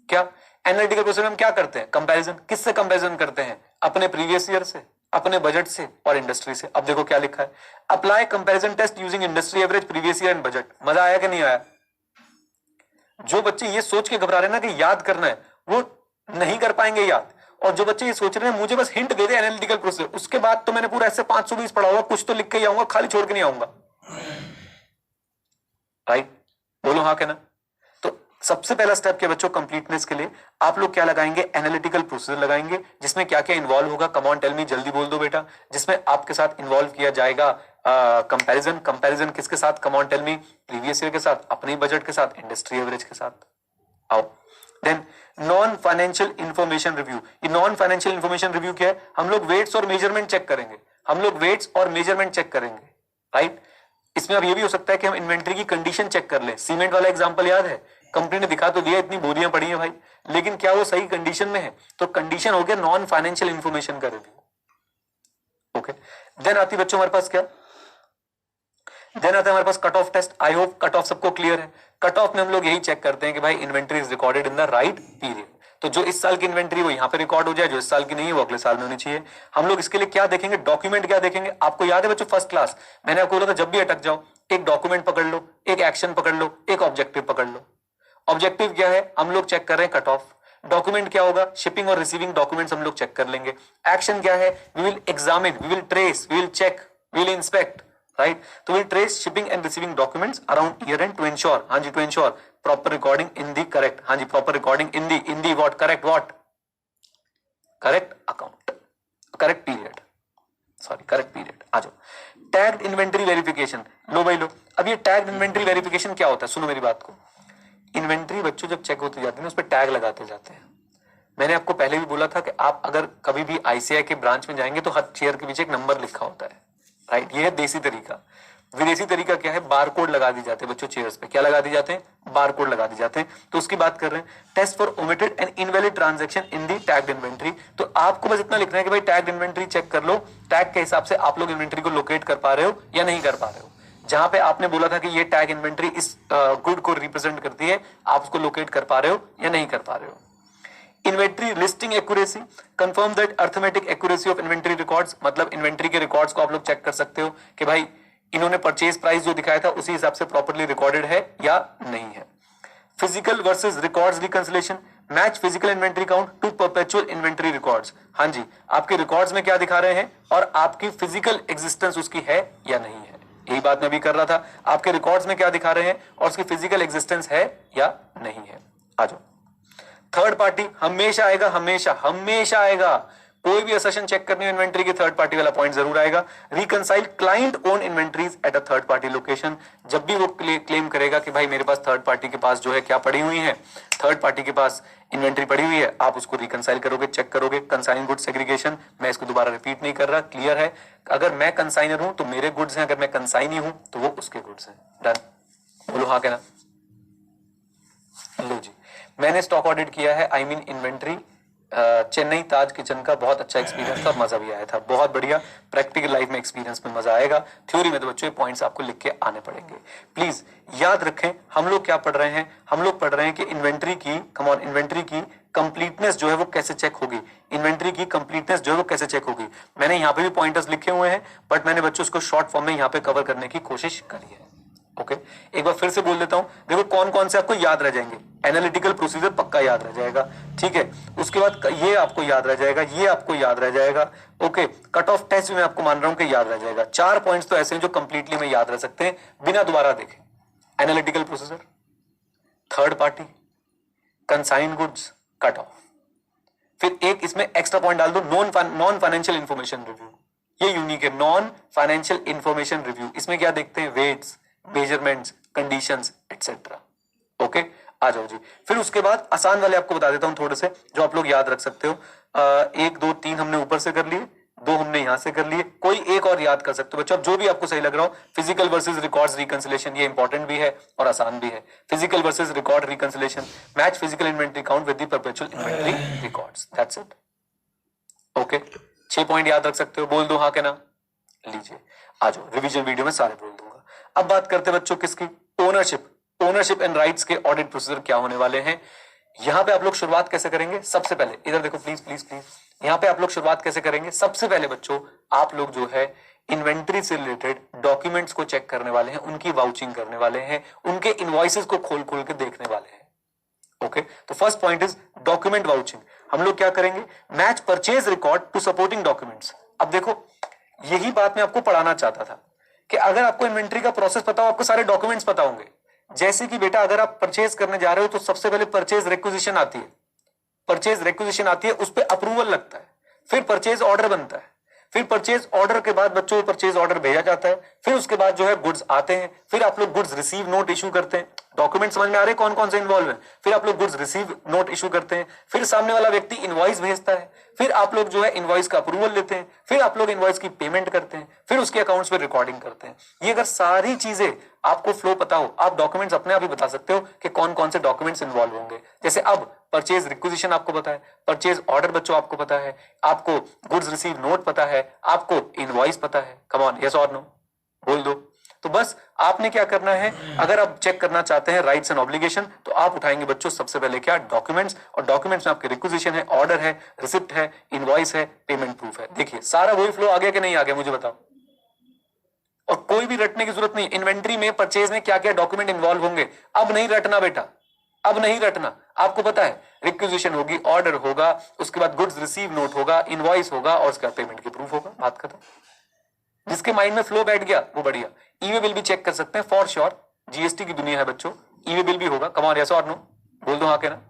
क्या एनालिटिकल प्रोसीजर हम क्या करते हैं, कंपैरिजन। किससे कंपैरिजन करते हैं, अपने प्रीवियस ईयर से, अपने बजट से और इंडस्ट्री से। अब देखो क्या लिखा है, apply comparison test using industry average, previous year and budget. मजा आया कि नहीं आया? जो बच्चे ये सोच के घबरा रहे हैं ना कि याद करना है, वो नहीं कर पाएंगे याद। और जो बच्चे ये सोच रहे हैं मुझे बस हिंट दे दे एनालिटिकल प्रोसेस, उसके बाद तो मैंने पूरा ऐसे 520 पढ़ा होगा, कुछ तो लिख के ही आऊंगा, खाली छोड़ के नहीं आऊंगा, राइट। बोलो हाँ के ना। तो सबसे पहला स्टेप क्या बच्चों, कंप्लीटनेस के लिए आप लोग क्या लगाएंगे, एनालिटिकल प्रोसीजर लगाएंगे, जिसमें क्या क्या इन्वॉल्व होगा, कम ऑन टेल मी, जल्दी बोल दो बेटा। जिसमें आपके साथ इन्वॉल्व किया जाएगा कंपैरिजन। कंपैरिजन किसके साथ, come on tell me, previous year के साथ, अपने बजट के साथ, इंडस्ट्री एवरेज के साथ। आओ then non financial information review. ये नॉन फाइनेंशियल इंफॉर्मेशन रिव्यू क्या है, हम लोग वेट्स और मेजरमेंट चेक करेंगे, हम लोग वेट्स और मेजरमेंट चेक करेंगे, राइट। इसमें अब ये भी हो सकता है कि हम इन्वेंट्री की कंडीशन चेक कर लें। सीमेंट वाला एग्जांपल याद है, कंपनी ने दिखा तो दिया इतनी बोरियां पड़ी हैं भाई, लेकिन क्या वो सही कंडीशन में है, तो कंडीशन हो गया नॉन फाइनेंशियल इंफॉर्मेशन का रिव्यू। ओके देन आती बच्चों हमारे पास क्या, देन आता है हमारे पास cut off test. I hope cut off सबको क्लियर है। कट ऑफ में हम लोग यही चेक करते हैं कि भाई inventory is recorded in the right period. तो जो इस साल की इन्वेंट्री वो यहाँ पे रिकॉर्ड हो जाए, जो इस साल की नहीं है वो अगले साल में होनी चाहिए। हम लोग इसके लिए क्या देखेंगे, डॉक्यूमेंट क्या देखेंगे। आपको याद है बच्चों फर्स्ट क्लास मैंने आपको बोला था, जब भी अटक जाओ एक डॉक्यूमेंट पकड़ लो, एक एक्शन पकड़ लो, एक ऑब्जेक्टिव पकड़ लो। ऑब्जेक्टिव क्या है, हम लोग चेक कर रहे हैं कट ऑफ। डॉक्यूमेंट क्या होगा, शिपिंग और रिसीविंग डॉक्यूमेंट्स हम लोग चेक कर लेंगे। एक्शन क्या है, we will examine, we will trace, we will check, we will inspect, right. तो will trace shipping and receiving documents around year end to ensure, हाँ जी, to ensure proper recording in the correct, हाँ जी, proper recording in the what, correct what, correct account, correct period, sorry correct period. आ जाओ tagged inventory verification. लो भाई लो, अब ये tag inventory verification क्या होता है, सुनो मेरी बात को। इन्वेंट्री बच्चों जब चेक होती जाती है ना, उस पर टैग लगाते जाते हैं। मैंने आपको पहले भी बोला था कि आप अगर कभी भी आईसीआई के ब्रांच में जाएंगे तो हर चेयर के पीछे एक नंबर लिखा होता है, राइट। ये है देसी तरीका। विदेशी तरीका क्या है, बार कोड लगा दी जाते हैं बच्चों चेयर्स पे। क्या लगा दी जाते हैं, बार कोड लगा दी जाते हैं। तो उसकी बात कर रहे हैं, test for omitted and invalid transaction in the tagged inventory. तो आपको बस इतना लिखना है कि भाई टैग्ड इन्वेंट्री चेक कर लो, टैग के हिसाब से आप लोग इन्वेंट्री को लोकेट कर पा रहे हो या नहीं कर पा रहे हो। जहां पे आपने बोला था कि ये टैग इन्वेंट्री इस गुड को रिप्रेजेंट करती है, आप उसको लोकेट कर पा रहे हो या नहीं कर पा रहे हो। Inventory listing accuracy, confirm that arithmetic accuracy of inventory records, मतलब इन्वेंट्री के रिकॉर्ड्स को आप लोग चेक कर सकते हो कि भाई इन्होंने परचेज प्राइस जो दिखाया था उसी हिसाब से प्रॉपर्ली रिकॉर्डेड है या नहीं है। Physical versus records reconciliation, match physical inventory count to perpetual inventory records. हाँ जी, आपके रिकॉर्ड्स में क्या दिखा रहे हैं और आपकी फिजिकल एग्जिस्टेंस उसकी है या नहीं है। यही बात मैं भी कर रहा था, आपके रिकॉर्ड्स में क्या दिखा रहे हैं और उसकी फिजिकल एग्जिस्टेंस है या नहीं है। आ जाओ, थर्ड पार्टी हमेशा आएगा, हमेशा हमेशा आएगा। कोई भी असेशन चेक करनी हो इन्वेंट्री की, थर्ड पार्टी वाला पॉइंट जरूर आएगा। Reconcile client own inventories at a third party location, जब भी वो क्लेम करेगा कि भाई मेरे पास थर्ड पार्टी के पास जो है क्या पड़ी हुई है, थर्ड पार्टी के पास इन्वेंट्री पड़ी हुई है, आप उसको रिकंसाइल करोगे, चेक करोगे। कंसाइन गुड्स सेग्रीगेशन, मैं इसको दोबारा रिपीट नहीं कर रहा, क्लियर है। अगर मैं कंसाइनर हूं तो मेरे गुड्स हैं, अगर मैं कंसाइनी हूं तो वो उसके गुड्स हैं। डन, बोलो हाँ कहना। लो जी, मैंने स्टॉक ऑडिट किया है, I mean inventory, Chennai Taj kitchen का। बहुत अच्छा एक्सपीरियंस था, मजा भी आया था, बहुत बढ़िया। प्रैक्टिकल लाइफ में एक्सपीरियंस में मजा आएगा, थ्योरी में तो बच्चों ये पॉइंट्स आपको लिख के आने पड़ेंगे। प्लीज याद रखें, हम लोग क्या पढ़ रहे हैं, हम लोग पढ़ रहे हैं कि इन्वेंट्री की, कम ऑन, इन्वेंट्री की कंप्लीटनेस जो है वो कैसे चेक होगी, इन्वेंट्री की कंप्लीटनेस जो है वो कैसे चेक होगी। मैंने यहाँ पे भी पॉइंटर्स लिखे हुए हैं, बट मैंने बच्चों उसको शॉर्ट फॉर्म में यहाँ पे कवर करने की कोशिश करी है। ओके, एक बार फिर से बोल देता हूं, देखो कौन कौन से आपको याद रह जाएंगे। एनालिटिकल प्रोसीजर पक्का याद रह जाएगा, ठीक है। उसके बाद ये आपको याद रह जाएगा, ये आपको याद रह जाएगा। ओके, कट ऑफ टेस्ट भी मैं आपको मान रहा हूं कि याद रह जाएगा। 4 पॉइंट्स तो ऐसे हैं जो कंप्लीटली में याद रह सकते हैं बिना दोबारा देखे। Analytical procedure, third party, consign goods, cut off. फिर एक इसमें एक्स्ट्रा पॉइंट डाल दो, नॉन फाइनेंशियल इंफॉर्मेशन रिव्यू। ये यूनिक है, नॉन फाइनेंशियल इंफॉर्मेशन रिव्यू। इसमें क्या देखते हैं, weights, measurements, conditions etcetera. Okay, आ जाओ जी। फिर उसके बाद आसान वाले आपको बता देता हूं थोड़े से, जो आप लोग याद रख सकते हो। 1 2 3 हमने ऊपर से कर लिए, 2 हमने यहां से कर लिए, कोई एक और याद कर सकते हो बच्चों, अब जो भी आपको सही लग रहा हो। फिजिकल वर्सेस रिकॉर्ड्स रिकंसिलेशन, ये इंपॉर्टेंट भी है और आसान भी है। Physical versus record reconciliation, match physical inventory count with the perpetual inventory records, that's it. Okay, 6 point याद रख सकते हो, बोल दो हाँ के ना। लीजिए, आ जाओ, रिवीजन वीडियो में सारे बोल दूंगा। अब बात करते हैं बच्चों किसकी, ओनरशिप। ओनरशिप एंड राइट्स के ऑडिट प्रोसीजर क्या होने वाले हैं। यहां पे आप लोग शुरुआत कैसे करेंगे, सबसे पहले इधर देखो प्लीज प्लीज प्लीज। यहां पे आप लोग शुरुआत कैसे करेंगे, सबसे पहले बच्चों आप लोग जो है इन्वेंट्री से रिलेटेड डॉक्यूमेंट्स को चेक करने वाले हैं, उनकी वाउचिंग करने वाले हैं, उनके इनवॉइसेस को खोल खोल के देखने वाले हैं। ओके, तो first point is document vouching. हम लोग क्या करेंगे, match purchase record to supporting documents. अब देखो, यही बात मैं आपको पढ़ाना चाहता था कि अगर आपको इन्वेंट्री का प्रोसेस पता हो, आपको सारे डॉक्यूमेंट्स पता होंगे। जैसे कि बेटा अगर आप परचेज करने जा रहे हो तो सबसे पहले परचेज रिक्विजिशन आती है, परचेज रिक्विजिशन आती है, उस पर अप्रूवल लगता है, फिर परचेज ऑर्डर बनता है, फिर परचेज ऑर्डर के बाद बच्चों को परचेज ऑर्डर भेजा जाता है, फिर उसके बाद जो है गुड्स आते हैं, फिर आप लोग गुड्स रिसीव नोट इशू करते हैं। डॉक्यूमेंट समझ में आ रहे हैं कौन कौन से इन्वॉल्व है। फिर आप लोग गुड्स रिसीव नोट इशू करते हैं, फिर सामने वाला व्यक्ति इनवॉइस भेजता है, फिर आप लोग जो है इनवॉइस का अप्रूवल लेते हैं, फिर आप लोग इनवॉइस की पेमेंट करते हैं, फिर उसके अकाउंट्स पे रिकॉर्डिंग करते हैं। ये अगर सारी चीजें आपको फ्लो पता हो, आप डॉक्यूमेंट्स अपने आप ही बता सकते हो कि कौन कौन से डॉक्यूमेंट्स इन्वॉल्व होंगे। जैसे अब परचेज रिक्विजिशन आपको पता है, परचेज ऑर्डर बच्चों आपको पता है, आपको गुड्स रिसीव नोट पता है, आपको इनवॉइस पता है। कम ऑन, यस और नो, बोल दो। तो बस आपने क्या करना है, अगर आप चेक करना चाहते हैं राइट्स एंड ऑब्लिगेशन, तो आप उठाएंगे बच्चों सबसे पहले क्या, डॉक्यूमेंट्स। और डॉक्यूमेंट्स में आपके रिक्विजिशन है, ऑर्डर है, रिसिप्ट है, इनवॉइस है, पेमेंट प्रूफ है। देखिए सारा वही फ्लो आ गया कि नहीं आ गया, मुझे बताओ। और कोई भी रटने की जरूरत नहीं, इन्वेंट्री में परचेज में क्या क्या डॉक्यूमेंट इन्वॉल्व होंगे अब नहीं रटना बेटा, अब नहीं रटना। आपको पता है रिक्विजिशन होगी, ऑर्डर होगा, उसके बाद गुड्स रिसीव नोट होगा, इनवॉइस होगा और उसका पेमेंट की प्रूफ होगा, बात खत्म। जिसके माइंड में फ्लो बैठ गया वो बढ़िया। ईवे बिल भी चेक कर सकते हैं फॉर श्योर, जीएसटी की दुनिया है बच्चों, ईवे बिल भी होगा। कम ऑन, यस और नो, बोल दो हाँ के ना।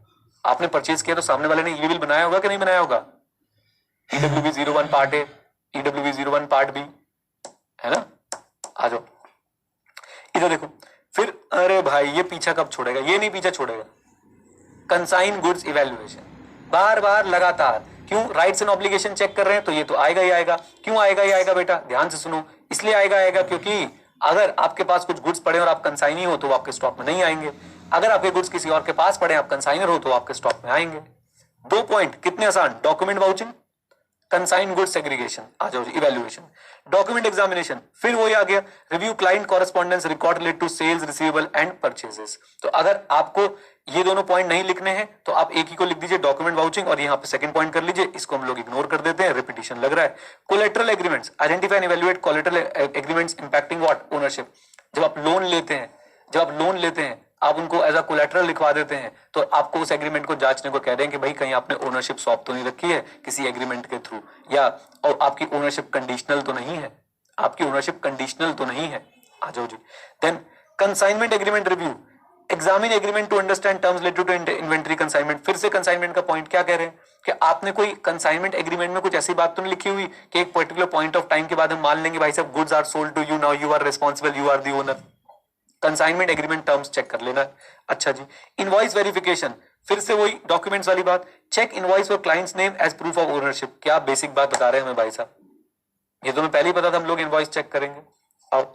आपने परचेज किया तो सामने वाले ने ईवे बिल बनाया होगा कि नहीं बनाया होगा। EWB 01 part A, EWB 01 part B, है ना। आ जाओ, इधर देखो, फिर अरे भाई ये पीछा कब छोड़ेगा, ये नहीं पीछा छोड़ेगा। कंसाइन गुड्स इवैल्यूएशन, बार बार लगातार, क्यों? राइट्स एंड ऑब्लिगेशन चेक कर रहे हैं तो ये तो आएगा ही आएगा। क्यों आएगा ही आएगा बेटा, ध्यान से सुनो, इसलिए आएगा क्योंकि अगर आपके पास कुछ गुड्स पड़े और आप कंसाइनी हो तो वो आपके स्टॉक में नहीं आएंगे, अगर आपके गुड्स किसी और के पास पड़े, आप कंसाइनर हो तो आपके स्टॉक में आएंगे। 2 पॉइंट कितने आसान, document vouching, consign good segregation, आ जाओ जी, इवैल्यूएशन, डॉक्यूमेंट एग्जामिनेशन, फिर वही आ गया review client correspondence record related to sales receivable and purchases. तो अगर आपको ये दोनों पॉइंट नहीं लिखने हैं तो आप एक ही को लिख दीजिए, डॉक्यूमेंट वाउचिंग, और यहाँ पे सेकंड पॉइंट कर लीजिए, इसको हम लोग इग्नोर कर देते हैं, रिपीटिशन लग रहा है। Collateral agreements, identify and evaluate collateral agreements impacting what, ownership. जब आप लोन लेते हैं आप उनको एज अ कोलेटरल लिखवा देते हैं तो आपको उस एग्रीमेंट को जांचने को कह रहे हैं कि भाई कहीं आपने ओनरशिप सौंप तो नहीं रखी है किसी एग्रीमेंट के थ्रू, या और आपकी ओनरशिप कंडीशनल तो नहीं है, आ जाओ जी। Then consignment agreement review, examine agreement to understand terms related to inventory consignment. फिर से कंसाइनमेंट का पॉइंट क्या कह रहे हैं कि आपने कोई कंसाइनमेंट एग्रीमेंट में कुछ ऐसी बात तो नहीं लिखी हुई कि एक पर्टिकुलर पॉइंट ऑफ टाइम के बाद हम मान लेंगे भाई साहब goods are sold to you, now you are responsible, you are the owner. Consignment agreement terms check कर लेना। अच्छा जी, इनवॉइस वेरिफिकेशन, फिर से वही डॉक्यूमेंट्स वाली बात, check invoice for client's name as proof of ownership. क्या बेसिक बात बता रहे हैं हमें भाई साहब, ये तो मैं पहले ही पता था हम लोग इनवॉइस चेक करेंगे। आओ,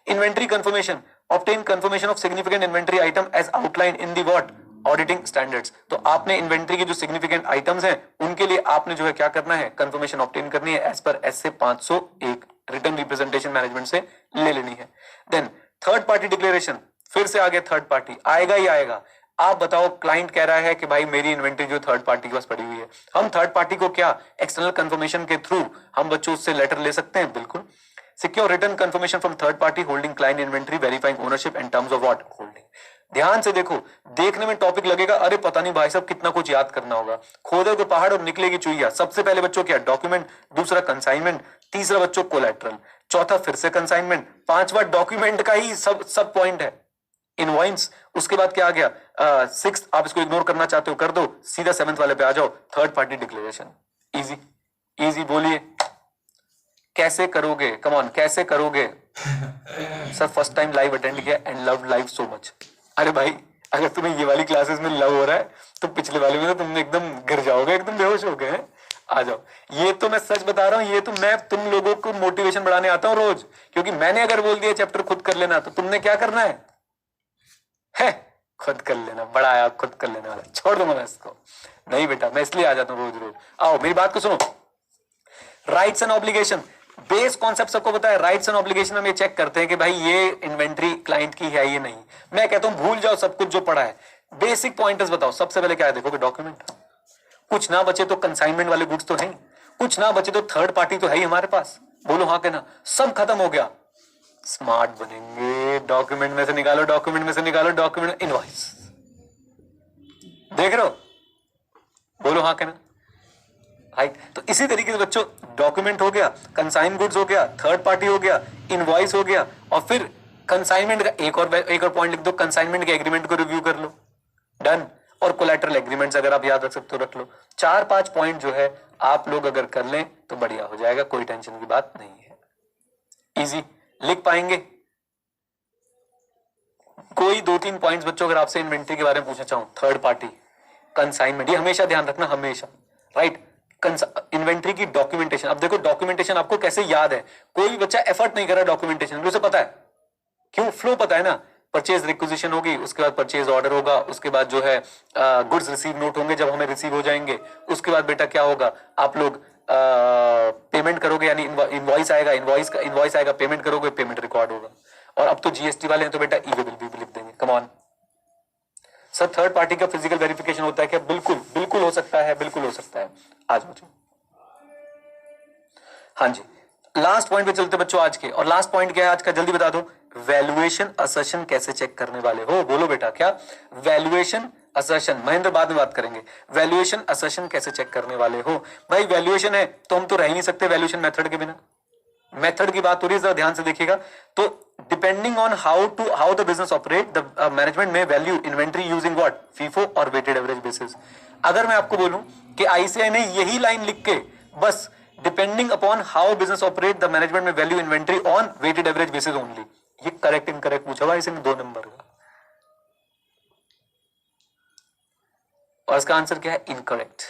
inventory confirmation, obtain confirmation of significant inventory item as outline in the what, auditing standards. तो आपने इन्वेंट्री के जो सिग्निफिकेंट आइटम्स हैं उनके लिए आपने जो है क्या करना है, कंफर्मेशन ऑब्टेन करनी है as per S 501 written representation management से ले लेनी है। देन थर्ड पार्टी डिक्लेरेशन, फिर से आ गया थर्ड पार्टी, आएगा ही आएगा। आप बताओ, क्लाइंट कह रहा है कि भाई मेरी इन्वेंट्री जो थर्ड पार्टी के पास पड़ी हुई है, हम थर्ड पार्टी को क्या एक्सटर्नल कंफर्मेशन के थ्रू हम बच्चों उससे लेटर ले सकते हैं, बिल्कुल। Secure return confirmation from third party holding client inventory verifying ownership and terms of what, holding. ध्यान से देखो, देखने में टॉपिक लगेगा अरे पता नहीं भाई साहब कितना कुछ याद करना होगा, खोदोगे पहाड़ और निकलेगी चुईया। सबसे पहले बच्चों क्या, डॉक्यूमेंट, दूसरा कंसाइनमेंट, तीसरा बच्चों कोलैटरल, चौथा फिर से कंसाइनमेंट, पांचवा डॉक्यूमेंट का ही सब पॉइंट है, इनवॉइस। उसके बाद क्या आ गया, सिक्स, आप इसको इग्नोर करना चाहते हो कर दो, सीधा सेवंथ वाले पे आ जाओ, third party declaration. Easy easy, बोलिए कैसे करोगे, कम ऑन कैसे करोगे sir? First time live attend किया and love live so much. अरे भाई अगर तुम्हें ये वाली क्लासेस में लव हो रहा है तो पिछले वाले में तो तुमने एकदम गिर जाओगे, एकदम बेहोश हो गए। आ जाओ, ये तो मैं सच बता रहा हूँ, ये तो मैं तुम लोगों को मोटिवेशन बढ़ाने आता हूँ रोज, क्योंकि मैंने अगर बोल दिया चैप्टर खुद कर लेना तो तुमने क्या करना है खुद कर लेना, बड़ा आया खुद कर लेने वाला, छोड़ दूंगा मैं इसको। नहीं बेटा, मैं इसलिए आ जाता हूँ रोज रोज। आओ मेरी बात को सुनो, rights and obligation, base concept सबको पता है। राइट्स एंड ऑब्लिगेशन हम ये चेक करते हैं कि भाई ये इन्वेंट्री क्लाइंट की है ये नहीं। मैं कहता हूं भूल जाओ सब कुछ जो पढ़ा है, बेसिक पॉइंटर्स बताओ। सबसे पहले क्या है, देखो कि डॉक्यूमेंट, कुछ ना बचे तो कंसाइनमेंट वाले गुड्स तो नहीं, कुछ ना बचे तो थर्ड पार्टी तो है ही हमारे पास, बोलो हाँ के ना, सब खत्म हो गया, स्मार्ट बनेंगे। डॉक्यूमेंट में से निकालो, डॉक्यूमेंट में से निकालो, डॉक्यूमेंट, इनवॉइस, देख रहे हो, बोलो हाँ के ना, राइट। तो इसी तरीके से बच्चों डॉक्यूमेंट हो गया, कंसाइन गुड्स हो गया, थर्ड पार्टी हो गया, इनवॉइस हो गया, और फिर कंसाइनमेंट का एक और पॉइंट लिख दो, कंसाइनमेंट के एग्रीमेंट को रिव्यू कर लो, डन। और कोलैटरल एग्रीमेंट्स अगर आप याद रख सकते हो रख लो। 4-5 पॉइंट जो है आप लोग अगर कर लें तो बढ़िया हो जाएगा, कोई टेंशन की बात नहीं है, इजी लिख पाएंगे। कोई 2-3 पॉइंट्स बच्चों अगर आपसे इन्वेंट्री के बारे में पूछना चाहूं, थर्ड पार्टी, कंसाइनमेंट, ये हमेशा ध्यान रखना, हमेशा, राइट। इन्वेंट्री की डॉक्यूमेंटेशन, अब देखो डॉक्यूमेंटेशन आपको कैसे याद है, कोई भी बच्चा एफर्ट नहीं कर रहा डॉक्यूमेंटेशन, उसे पता है, क्यों, फ्लो पता है ना। परचेज रिक्विजिशन होगी, उसके बाद परचेज ऑर्डर होगा, उसके बाद जो है गुड्स रिसीव नोट होंगे जब हमें रिसीव हो जाएंगे, उसके बाद बेटा क्या होगा, आप लोग पेमेंट करोगे, यानी इनवॉइस आएगा, इनवॉइस आएगा, पेमेंट करोगे, पेमेंट रिकॉर्ड होगा। और अब तो जीएसटी वाले हैं तो बेटा ई बिल भी लिख देंगे, come on. Sir third party का फिजिकल वेरिफिकेशन होता है क्या? बिल्कुल बिल्कुल हो सकता है, बिल्कुल हो सकता है। आज मुझे हाँ जी, लास्ट पॉइंट पे चलते बच्चों आज के, और लास्ट पॉइंट क्या है आज का, जल्दी बता दो। वैल्यूएशन असर्शन कैसे चेक करने वाले हो, बोलो बेटा क्या, वैल्यूएशन असर्शन, महेंद्र बाद में बात करेंगे। वैल्यूएशन असर्शन कैसे चेक करने वाले हो? भाई वैल्यूएशन है तो हम तो रह ही नहीं सकते वैल्यूएशन मेथड के बिना। मेथड की बात हो रही है, जरा ध्यान से देखिएगा। तो depending on how the business operate, the management में value inventory using what, FIFO और वेटेड एवरेज बेसिस। अगर मैं आपको बोलूं कि आईसीआई ने यही लाइन लिख के बस depending upon how business operate the management में value inventory on weighted average basis only, ये करेक्ट इनकरेक्ट पूछा हुआ इसने 2 नंबर का, और इसका आंसर क्या है? इनकरेक्ट।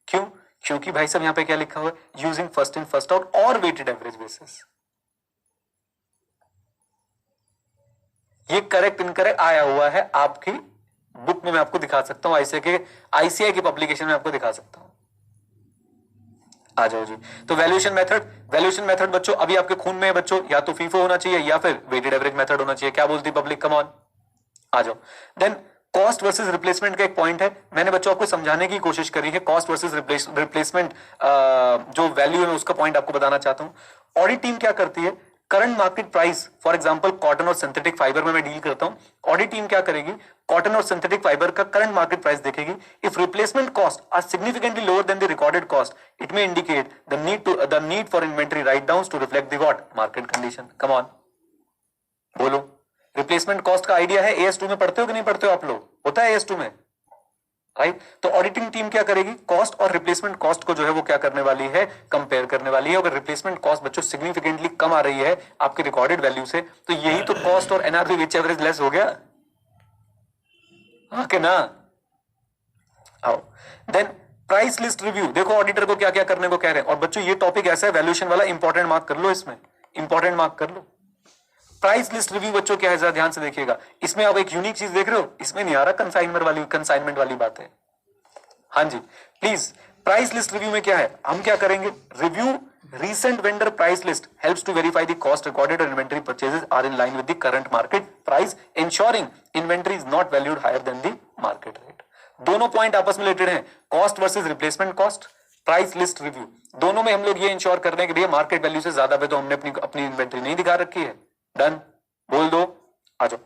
क्यों? क्योंकि भाई साहब यहां पे क्या लिखा हुआ है? Using first in first out और वेटेड एवरेज बेसिस। ये करेक्ट इनकरेक्ट आया हुआ है आपकी बुक में, मैं आपको दिखा सकता हूं, आईसीआई की पब्लिकेशन में आपको दिखा सकता हूं। आ जाओ जी। तो वैल्यूएशन मेथड बच्चों अभी आपके खून में है बच्चों, या तो फीफो होना चाहिए या फिर वेटेड एवरेज मेथड होना चाहिए। क्या बोलती पब्लिक? कम ऑन, आ जाओ। देन कॉस्ट वर्सेस रिप्लेसमेंट का एक पॉइंट है, मैंने बच्चों आपको समझाने की कोशिश करी है। कॉस्ट वर्सेस रिप्लेसमेंट जो वैल्यू है उसका पॉइंट आपको बताना चाहता हूं। ऑडिट टीम क्या करती है? Current market price, for example cotton और सिंथेटिक फाइबर में मैं डील करता हूं। ऑडिट टीम क्या करेगी? कॉटन और सिंथेटिक फाइबर का करंट मार्केट प्राइस देखेगी। If replacement cost are significantly lower than the recorded cost, it may indicate the need for inventory write down to reflect the what? Market condition. Come on, बोलो। Replacement cost का idea है, AS2 में पढ़ते हो कि नहीं पढ़ते हो आप लोग? होता है AS2 में, राइट? तो ऑडिटिंग टीम क्या करेगी? कॉस्ट और रिप्लेसमेंट कॉस्ट को जो है वो क्या करने वाली है? कंपेयर करने वाली है। अगर रिप्लेसमेंट कॉस्ट बच्चों सिग्निफिकेंटली कम आ रही है आपके रिकॉर्डेड वैल्यू से, तो यही तो कॉस्ट और एनआरवी विच एवरेज लेस हो गया, हाँ कि ना? आओ। देन प्राइस लिस्ट रिव्यू, देखो ऑडिटर को क्या क्या करने को कह रहे हैं। और बच्चों ये टॉपिक ऐसा है वैल्यूएशन वाला, इंपॉर्टेंट मार्क कर लो, इसमें इंपॉर्टेंट मार्क कर लो। प्राइस लिस्ट रिव्यू बच्चों क्या है, जरा ध्यान से देखिएगा। इसमें आप एक यूनिक चीज देख रहे हो, इसमें नहीं आ रहा कंसाइनमेंट वाली बात है। हाँ जी प्लीज, प्राइस लिस्ट रिव्यू में क्या है, हम क्या करेंगे? Review recent vendor price list helps to verify the cost recorded and inventory purchases are in line with the current market price, ensuring inventory is not valued higher than the market rate. दोनों point आपस में related हैं, cost versus replacement cost, price list review. दोनों में हम लोग ये ensure कर रहे हैं कि भैया मार्केट वैल्यू से ज्यादा पे तो हमने अपनी इन्वेंट्री नहीं दिखा रखी है। डन, बोल दो, आ जाओ।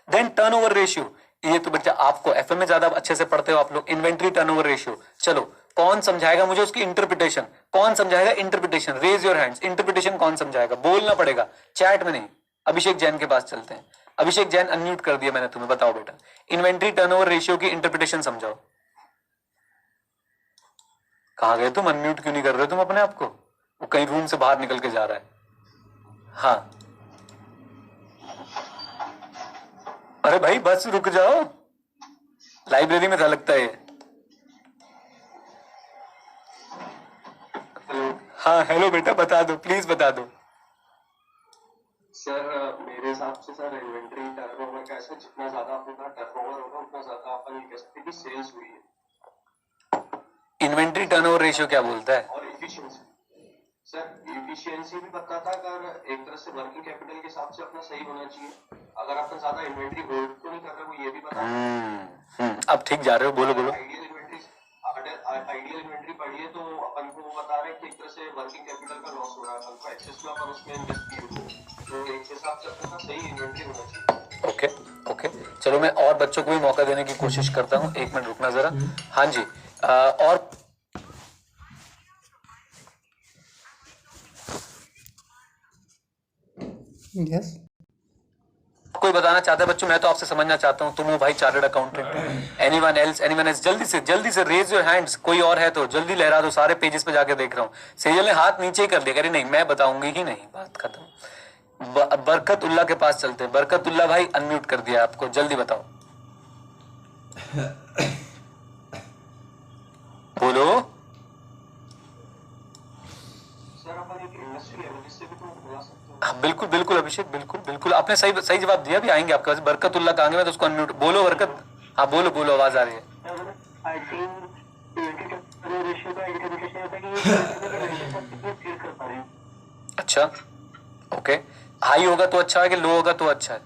देन टर्नओवर रेशियो, ये तो बच्चा आपको एफएम में ज्यादा अच्छे से पढ़ते हो आप लोग, इन्वेंट्री टर्नओवर रेशियो। चलो कौन समझाएगा मुझे उसकी इंटरप्रिटेशन? कौन समझाएगा interpretation? Raise your hands. Interpretation कौन समझाएगा? बोलना पड़ेगा, चैट में नहीं। अभिषेक जैन के पास चलते हैं। अभिषेक जैन अनम्यूट कर दिया मैंने तुम्हें, बताओ बेटा इन्वेंट्री टर्नओवर रेशियो की इंटरप्रिटेशन समझाओ। कहां गए तुम? अनम्यूट क्यों नहीं कर रहे तुम अपने आप को? वो कहीं रूम से बाहर निकल के जा रहा है। हाँ अरे भाई बस रुक जाओ, लाइब्रेरी में था लगता है। हाँ हेलो बेटा, बता दो प्लीज बता दो। सर मेरे हिसाब से सर इन्वेंट्री टर्नओवर का ऐसा जितना ज्यादा अपना टर्नओवर होगा उतना ज्यादा अपन ये कह सकते हैं कि सेल्स हुई है। इन्वेंट्री टर्नओवर रेशियो क्या बोलता है? और एफिशिएंसी, सर एफिशिएंसी भी पता था अगर एक तरह से वर्किंग कैपिटल के हिसाब से अपना सही होना चाहिए। अगर अपन ज्यादा इन्वेंट्री होल्ड तो नहीं कर रहे, वो ये भी पता। अब ठीक जा रहे हो, बोलो बोलो। आइडियल इन्वेंट्री पढ़िए तो अपन को बता रहे हैं कि एक तरह से वर्किंग कैपिटल का लॉस हो रहा है, अपन को एक्सेस में अपन उसमें इन्वेस्ट किए हुए, तो एक हिसाब से अपना सही इन्वेंट्री होना चाहिए। ओके ओके, चलो मैं और बच्चों को भी मौका देने की कोशिश करता हूँ। एक मिनट रुकना जरा। हाँ जी, और यस कोई बताना चाहता है बच्चों? मैं तो आपसे समझना चाहता हूँ, तुम हो भाई चार्टर्ड अकाउंटेंट। एनीवन एल्स जल्दी से रेज योर हैंड्स। कोई और है तो जल्दी लहरा दो, सारे पेजेस पे जाके देख रहा हूँ। सेजल ने हाथ नीचे ही कर दिया, कह नहीं मैं बताऊंगी ही नहीं, बात खत्म। बरकतुल्ला के पास चलते हैं। बरकतुल्ला भाई अनम्यूट कर दिया आपको, जल्दी बताओ। बोलो। सर अपन एक इंडस्ट्री एवरेज से भी तो बोला सकते हैं। हाँ बिल्कुल बिल्कुल अभिषेक, बिल्कुल बिल्कुल आपने सही जवाब दिया। भी आएंगे आपके पास। बरकतुल्ला कहेंगे मैं तो उसको अनम्यूट। बोलो बरकत। हाँ बोलो बोलो, आवाज आ रही है। आई थिंक रेशियो का इंटरप्रिटेशन होता है कि कर पा रहे हैं। अच्छा ओके, हाई होगा तो अच्छा है कि लो होगा तो अच्छा है?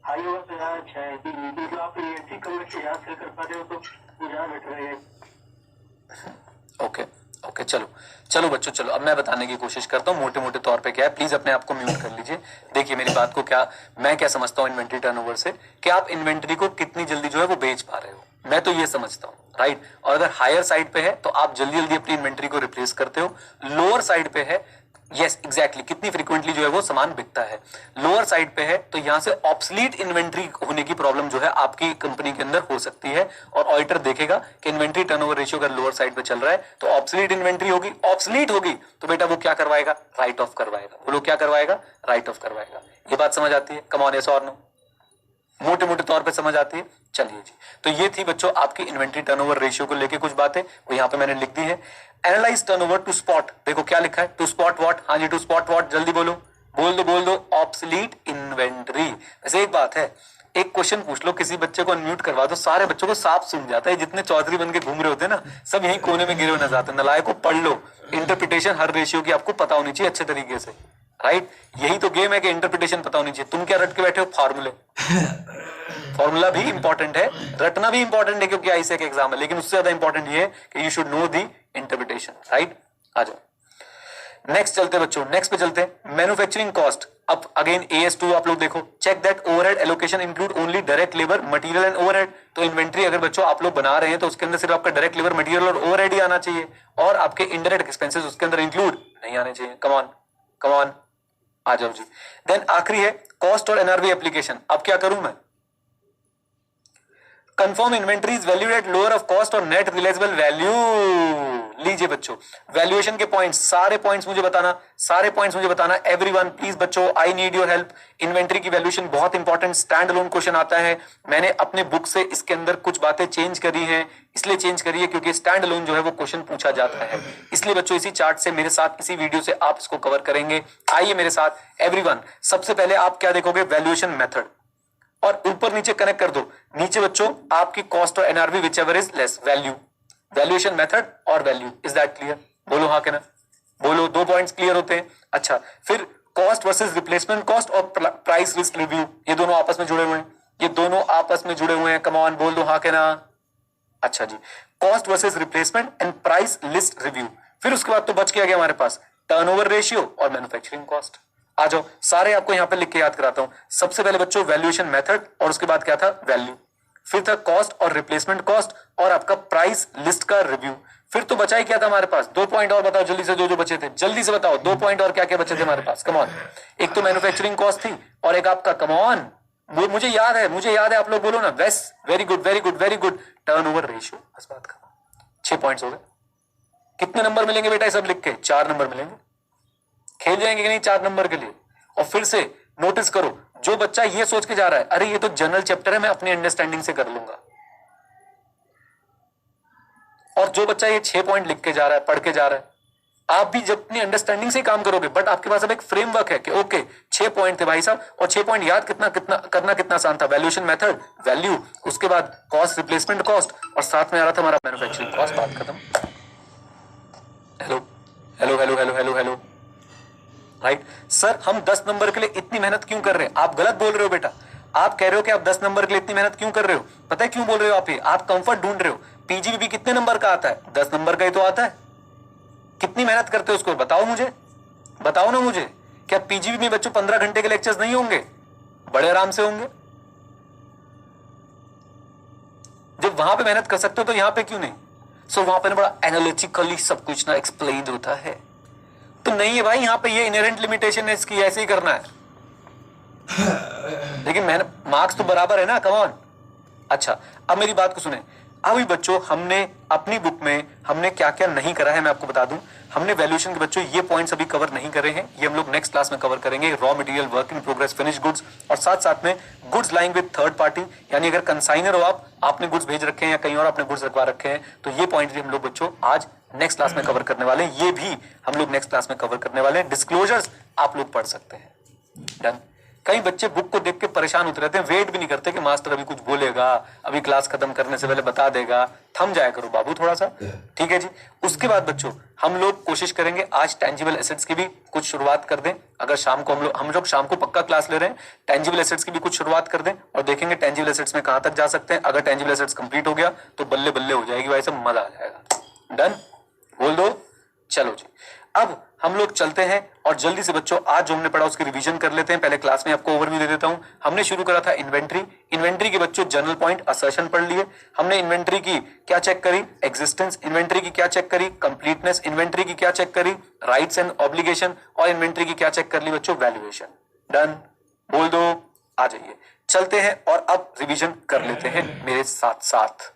हाई होगा तो ज्यादा अच्छा है कि मतलब आप इन्वेंट्री कम से याद कर पा रहे हो तो ज्यादा बेटर है। ओके ओके, चलो बच्चों, चलो अब मैं बताने की कोशिश करता हूँ मोटे मोटे तौर पे क्या है। प्लीज अपने आप को म्यूट कर लीजिए। देखिए मेरी बात को, मैं क्या समझता हूँ इन्वेंट्री टर्नओवर से, कि आप इन्वेंट्री को कितनी जल्दी जो है वो बेच पा रहे हो, मैं तो ये समझता हूँ, राइट। और अगर हायर साइड पे है तो आप जल्दी जल्दी अपनी इन्वेंट्री को रिप्लेस करते हो, लोअर साइड पे है यस एग्जैक्टली, कितनी फ्रीक्वेंटली जो है वो सामान बिकता है। लोअर साइड पे है तो यहां से ऑब्सलीट इन्वेंट्री होने की प्रॉब्लम जो है आपकी कंपनी के अंदर हो सकती है, और ऑडिटर देखेगा कि इन्वेंट्री टर्नओवर रेशियो अगर लोअर साइड पे चल रहा है तो ऑब्सलीट इन्वेंट्री होगी। ऑब्सलीट होगी तो बेटा वो क्या करवाएगा, राइट ऑफ करवाएगा। वो लोग क्या करवाएगा, राइट ऑफ करवाएगा। ये बात समझ आती है? कम ऑन, यस और नो? मोटे मोटे तौर पे समझ आती है? चलिए जी, तो ये थी बच्चों आपकी इन्वेंट्री टर्नओवर रेशियो को लेके कुछ बातें, वो यहाँ पे मैंने लिख दी है। एनालाइज टर्नओवर टू स्पॉट, देखो क्या लिखा है, टू स्पॉट व्हाट? हाँ जी, टू स्पॉट व्हाट, जल्दी बोलो, बोल दो, ऑब्सलीट इन्वेंट्री। वैसे एक बात है, एक क्वेश्चन पूछ लो, किसी बच्चे को अनम्यूट करवा दो, सारे बच्चों को साफ सुन जाता है। जितने चौधरी बन के घूम रहे होते हैं ना, सब यही कोने में गिरे हुए नजर आते हैं। नलायक को पढ़ लो, इंटरप्रिटेशन हर रेशियो की आपको पता होनी चाहिए अच्छे तरीके से, राइट? यही तो गेम है कि इंटरप्रिटेशन पता होनी चाहिए। तुम क्या रट के बैठे हो, फॉर्मूले? फॉर्मूला भी इंपॉर्टेंट है, रटना भी इंपॉर्टेंट है क्योंकि आईसीए का एग्जाम है, लेकिन उससे ज्यादा इंपॉर्टेंट ये है कि you should know the interpretation, right? आ जाओ नेक्स्ट चलते बच्चों, नेक्स्ट पे चलते हैं। मैन्युफैक्चरिंग कॉस्ट, अब अगेन AS2 आप लोग देखो, check that overhead allocation include only direct labour material and overhead. तो इन्वेंट्री अगर बच्चों आप लोग बना रहे हैं तो उसके अंदर सिर्फ आपका डायरेक्ट लेबर मटेरियल और ओवरहेड ही आना चाहिए, और आपके इनडायरेक्ट एक्सपेंसेस उसके अंदर इंक्लूड नहीं आने चाहिए। कम ऑन, आ जाओ जी। देन आखिरी है कॉस्ट और एनआरवी एप्लीकेशन। अब क्या करूं मैं, confirm inventory is valued at lower of cost और नेट रियलाइजेबल वैल्यू। लीजिए बच्चों, वैल्यूएशन के पॉइंट्स, सारे पॉइंट्स मुझे बताना, एवरीवन प्लीज बच्चों, I need your help. Inventory की वैल्यूएशन बहुत इंपॉर्टेंट स्टैंड अलोन क्वेश्चन आता है। मैंने अपने बुक से इसके अंदर कुछ बातें चेंज करी हैं, इसलिए चेंज करी है क्योंकि स्टैंड अलोन जो है वो क्वेश्चन पूछा जाता है। इसलिए बच्चों इसी चार्ट से मेरे साथ, इसी वीडियो से आप इसको कवर करेंगे। आइए मेरे साथ एवरीवन, सबसे पहले आप क्या देखोगे, वैल्यूएशन मेथड, और ऊपर नीचे कनेक्ट कर दो। नीचे बच्चों आपकी कॉस्ट और NRV which ever is less, value, valuation method और वैल्यू। Is that clear? बोलो हाँ के ना, बोलो, 2 पॉइंट्स क्लियर होते हैं। अच्छा, फिर कॉस्ट वर्सेस रिप्लेसमेंट कॉस्ट और प्राइस रिस्क रिव्यू, ये दोनों आपस में जुड़े हुए हैं, कम ऑन, बोल दो हाँ के ना। अच्छा जी, cost versus replacement and price list review. फिर उसके बाद तो बच के आ गया हमारे पास टर्नओवर रेशियो और मैन्युफैक्चरिंग कॉस्ट। आ जाओ, सारे आपको यहां पे लिख के याद कराता हूं। सबसे पहले बच्चों वैल्यूएशन मेथड, और उसके बाद क्या था, वैल्यू। फिर था कॉस्ट और रिप्लेसमेंट कॉस्ट, और आपका प्राइस लिस्ट का रिव्यू। फिर तो बचा ही क्या था हमारे पास, 2 पॉइंट और बताओ जल्दी से, जो बचे थे जल्दी से बताओ, 2 पॉइंट और क्या क्या बचे थे हमारे पास, कम ऑन। एक तो मैन्युफैक्चरिंग कॉस्ट थी, और एक आपका, कम ऑन, वो मुझे याद है, आप लोग बोलो ना, वेस, वेरी गुड, टर्नओवर रेशियो। बस बात खत्म, 6 पॉइंट्स हो गए। कितने नंबर मिलेंगे बेटा सब लिख के? 4 नंबर मिलेंगे। खेल जाएंगे कि नहीं 4 नंबर के लिए? और फिर से नोटिस करो, जो बच्चा ये सोच के जा रहा है अरे ये तो जनरल चैप्टर है, मैं अपनी अंडरस्टैंडिंग से कर लूंगा, और जो बच्चा ये 6 पॉइंट लिख के जा रहा है, पढ़ के जा रहा है, आप भी जब अपनी अंडरस्टैंडिंग से काम करोगे, बट आपके पास अब एक फ्रेमवर्क है कि ओके 6 पॉइंट थे भाई साहब, और 6 पॉइंट याद कितना आसान था, वैल्यूएशन मेथड, वैल्यू, उसके बाद कॉस्ट, रिप्लेसमेंट कॉस्ट, और साथ में आ रहा था हमारा मैन्युफैक्चरिंग कॉस्ट। बात खत्म। हेलो, राइट सर, हम 10 नंबर के लिए इतनी मेहनत क्यों कर रहे हैं? आप गलत बोल रहे हो बेटा। आप कह रहे हो कि आप 10 नंबर के लिए इतनी मेहनत क्यों कर रहे हो? पता है क्यों बोल रहे हो आप? ये आप कंफर्ट ढूंढ रहे हो। पीजीबीबी कितने नंबर का आता है? 10 नंबर का ही तो आता है। कितनी मेहनत करते हो उसको बताओ ना मुझे। क्या पीजीबीबी में बच्चों 15 घंटे के लेक्चर्स नहीं होंगे? बड़े आराम से होंगे। जब वहां पे मेहनत कर सकते हो तो यहां पे क्यों नहीं? सो वहां पे बड़ा एनालिटिकली सब कुछ ना एक्सप्लेन होता है, तो नहीं है भाई, यहाँ पे ये इनहेरेंट लिमिटेशन है इसकी, ऐसे ही करना है, लेकिन मार्क्स तो बराबर है ना, कम ऑन। अच्छा, अब मेरी बात को सुने। अभी बच्चों हमने अपनी बुक में हमने क्या क्या नहीं करा है मैं आपको बता दूं। हमने वैल्यूएशन के बच्चों ये पॉइंट्स अभी कवर नहीं करे हैं, ये हम लोग नेक्स्ट क्लास में कवर करेंगे। Raw material, work in progress, finish goods, और साथ में goods lying with third party, यानी अगर कंसाइनर हो आपने गुड्स भेज रखे हैं या कहीं और आपने गुड्स रखवा रखे हैं, तो ये पॉइंट भी हम लोग बच्चों आज नेक्स्ट क्लास में कवर करने वाले हैं। ये भी हम लोग नेक्स्ट क्लास में कवर करने वाले हैं। डिस्क्लोजर्स आप लोग पढ़ सकते हैं। डन। कई बच्चे बुक को देख के परेशान होते रहते हैं, वेट भी नहीं करते कि मास्टर अभी कुछ बोलेगा, अभी क्लास खत्म करने से पहले बता देगा। थम जाया करो बाबू थोड़ा सा, ठीक है जी। उसके बाद बच्चों हम लोग कोशिश करेंगे आज टेंजिबल एसेट्स की भी कुछ शुरुआत कर दें। अगर शाम को हम लोग शाम को पक्का क्लास ले रहे हैं, टेंजिबल एसेट्स की भी कुछ शुरुआत कर दें और देखेंगे टेंजिबल एसेट्स में कहां तक जा सकते हैं। अगर टेंजिबल एसेट्स कंप्लीट हो गया तो बल्ले बल्ले हो जाएगी भाई, सब मजा आ जाएगा। डन, बोल दो, चलो जी। अब हम लोग चलते हैं और जल्दी से बच्चों आज जो हमने पढ़ा उसकी रिवीजन कर लेते हैं। पहले क्लास में आपको ओवरव्यू दे देता हूं। हमने शुरू करा था इन्वेंट्री। इन्वेंट्री के बच्चों जनरल पॉइंट असर्शन पढ़ लिए। हमने इन्वेंट्री की क्या चेक करी? एग्जिस्टेंस। इन्वेंट्री की क्या चेक करी? कंप्लीटनेस। इन्वेंट्री की क्या चेक करी? Rights and obligation. और इन्वेंट्री की क्या चेक कर ली बच्चों? वैल्यूएशन। डन, बोल दो, आ जाइए। चलते हैं और अब रिवीजन कर लेते हैं मेरे साथ साथ।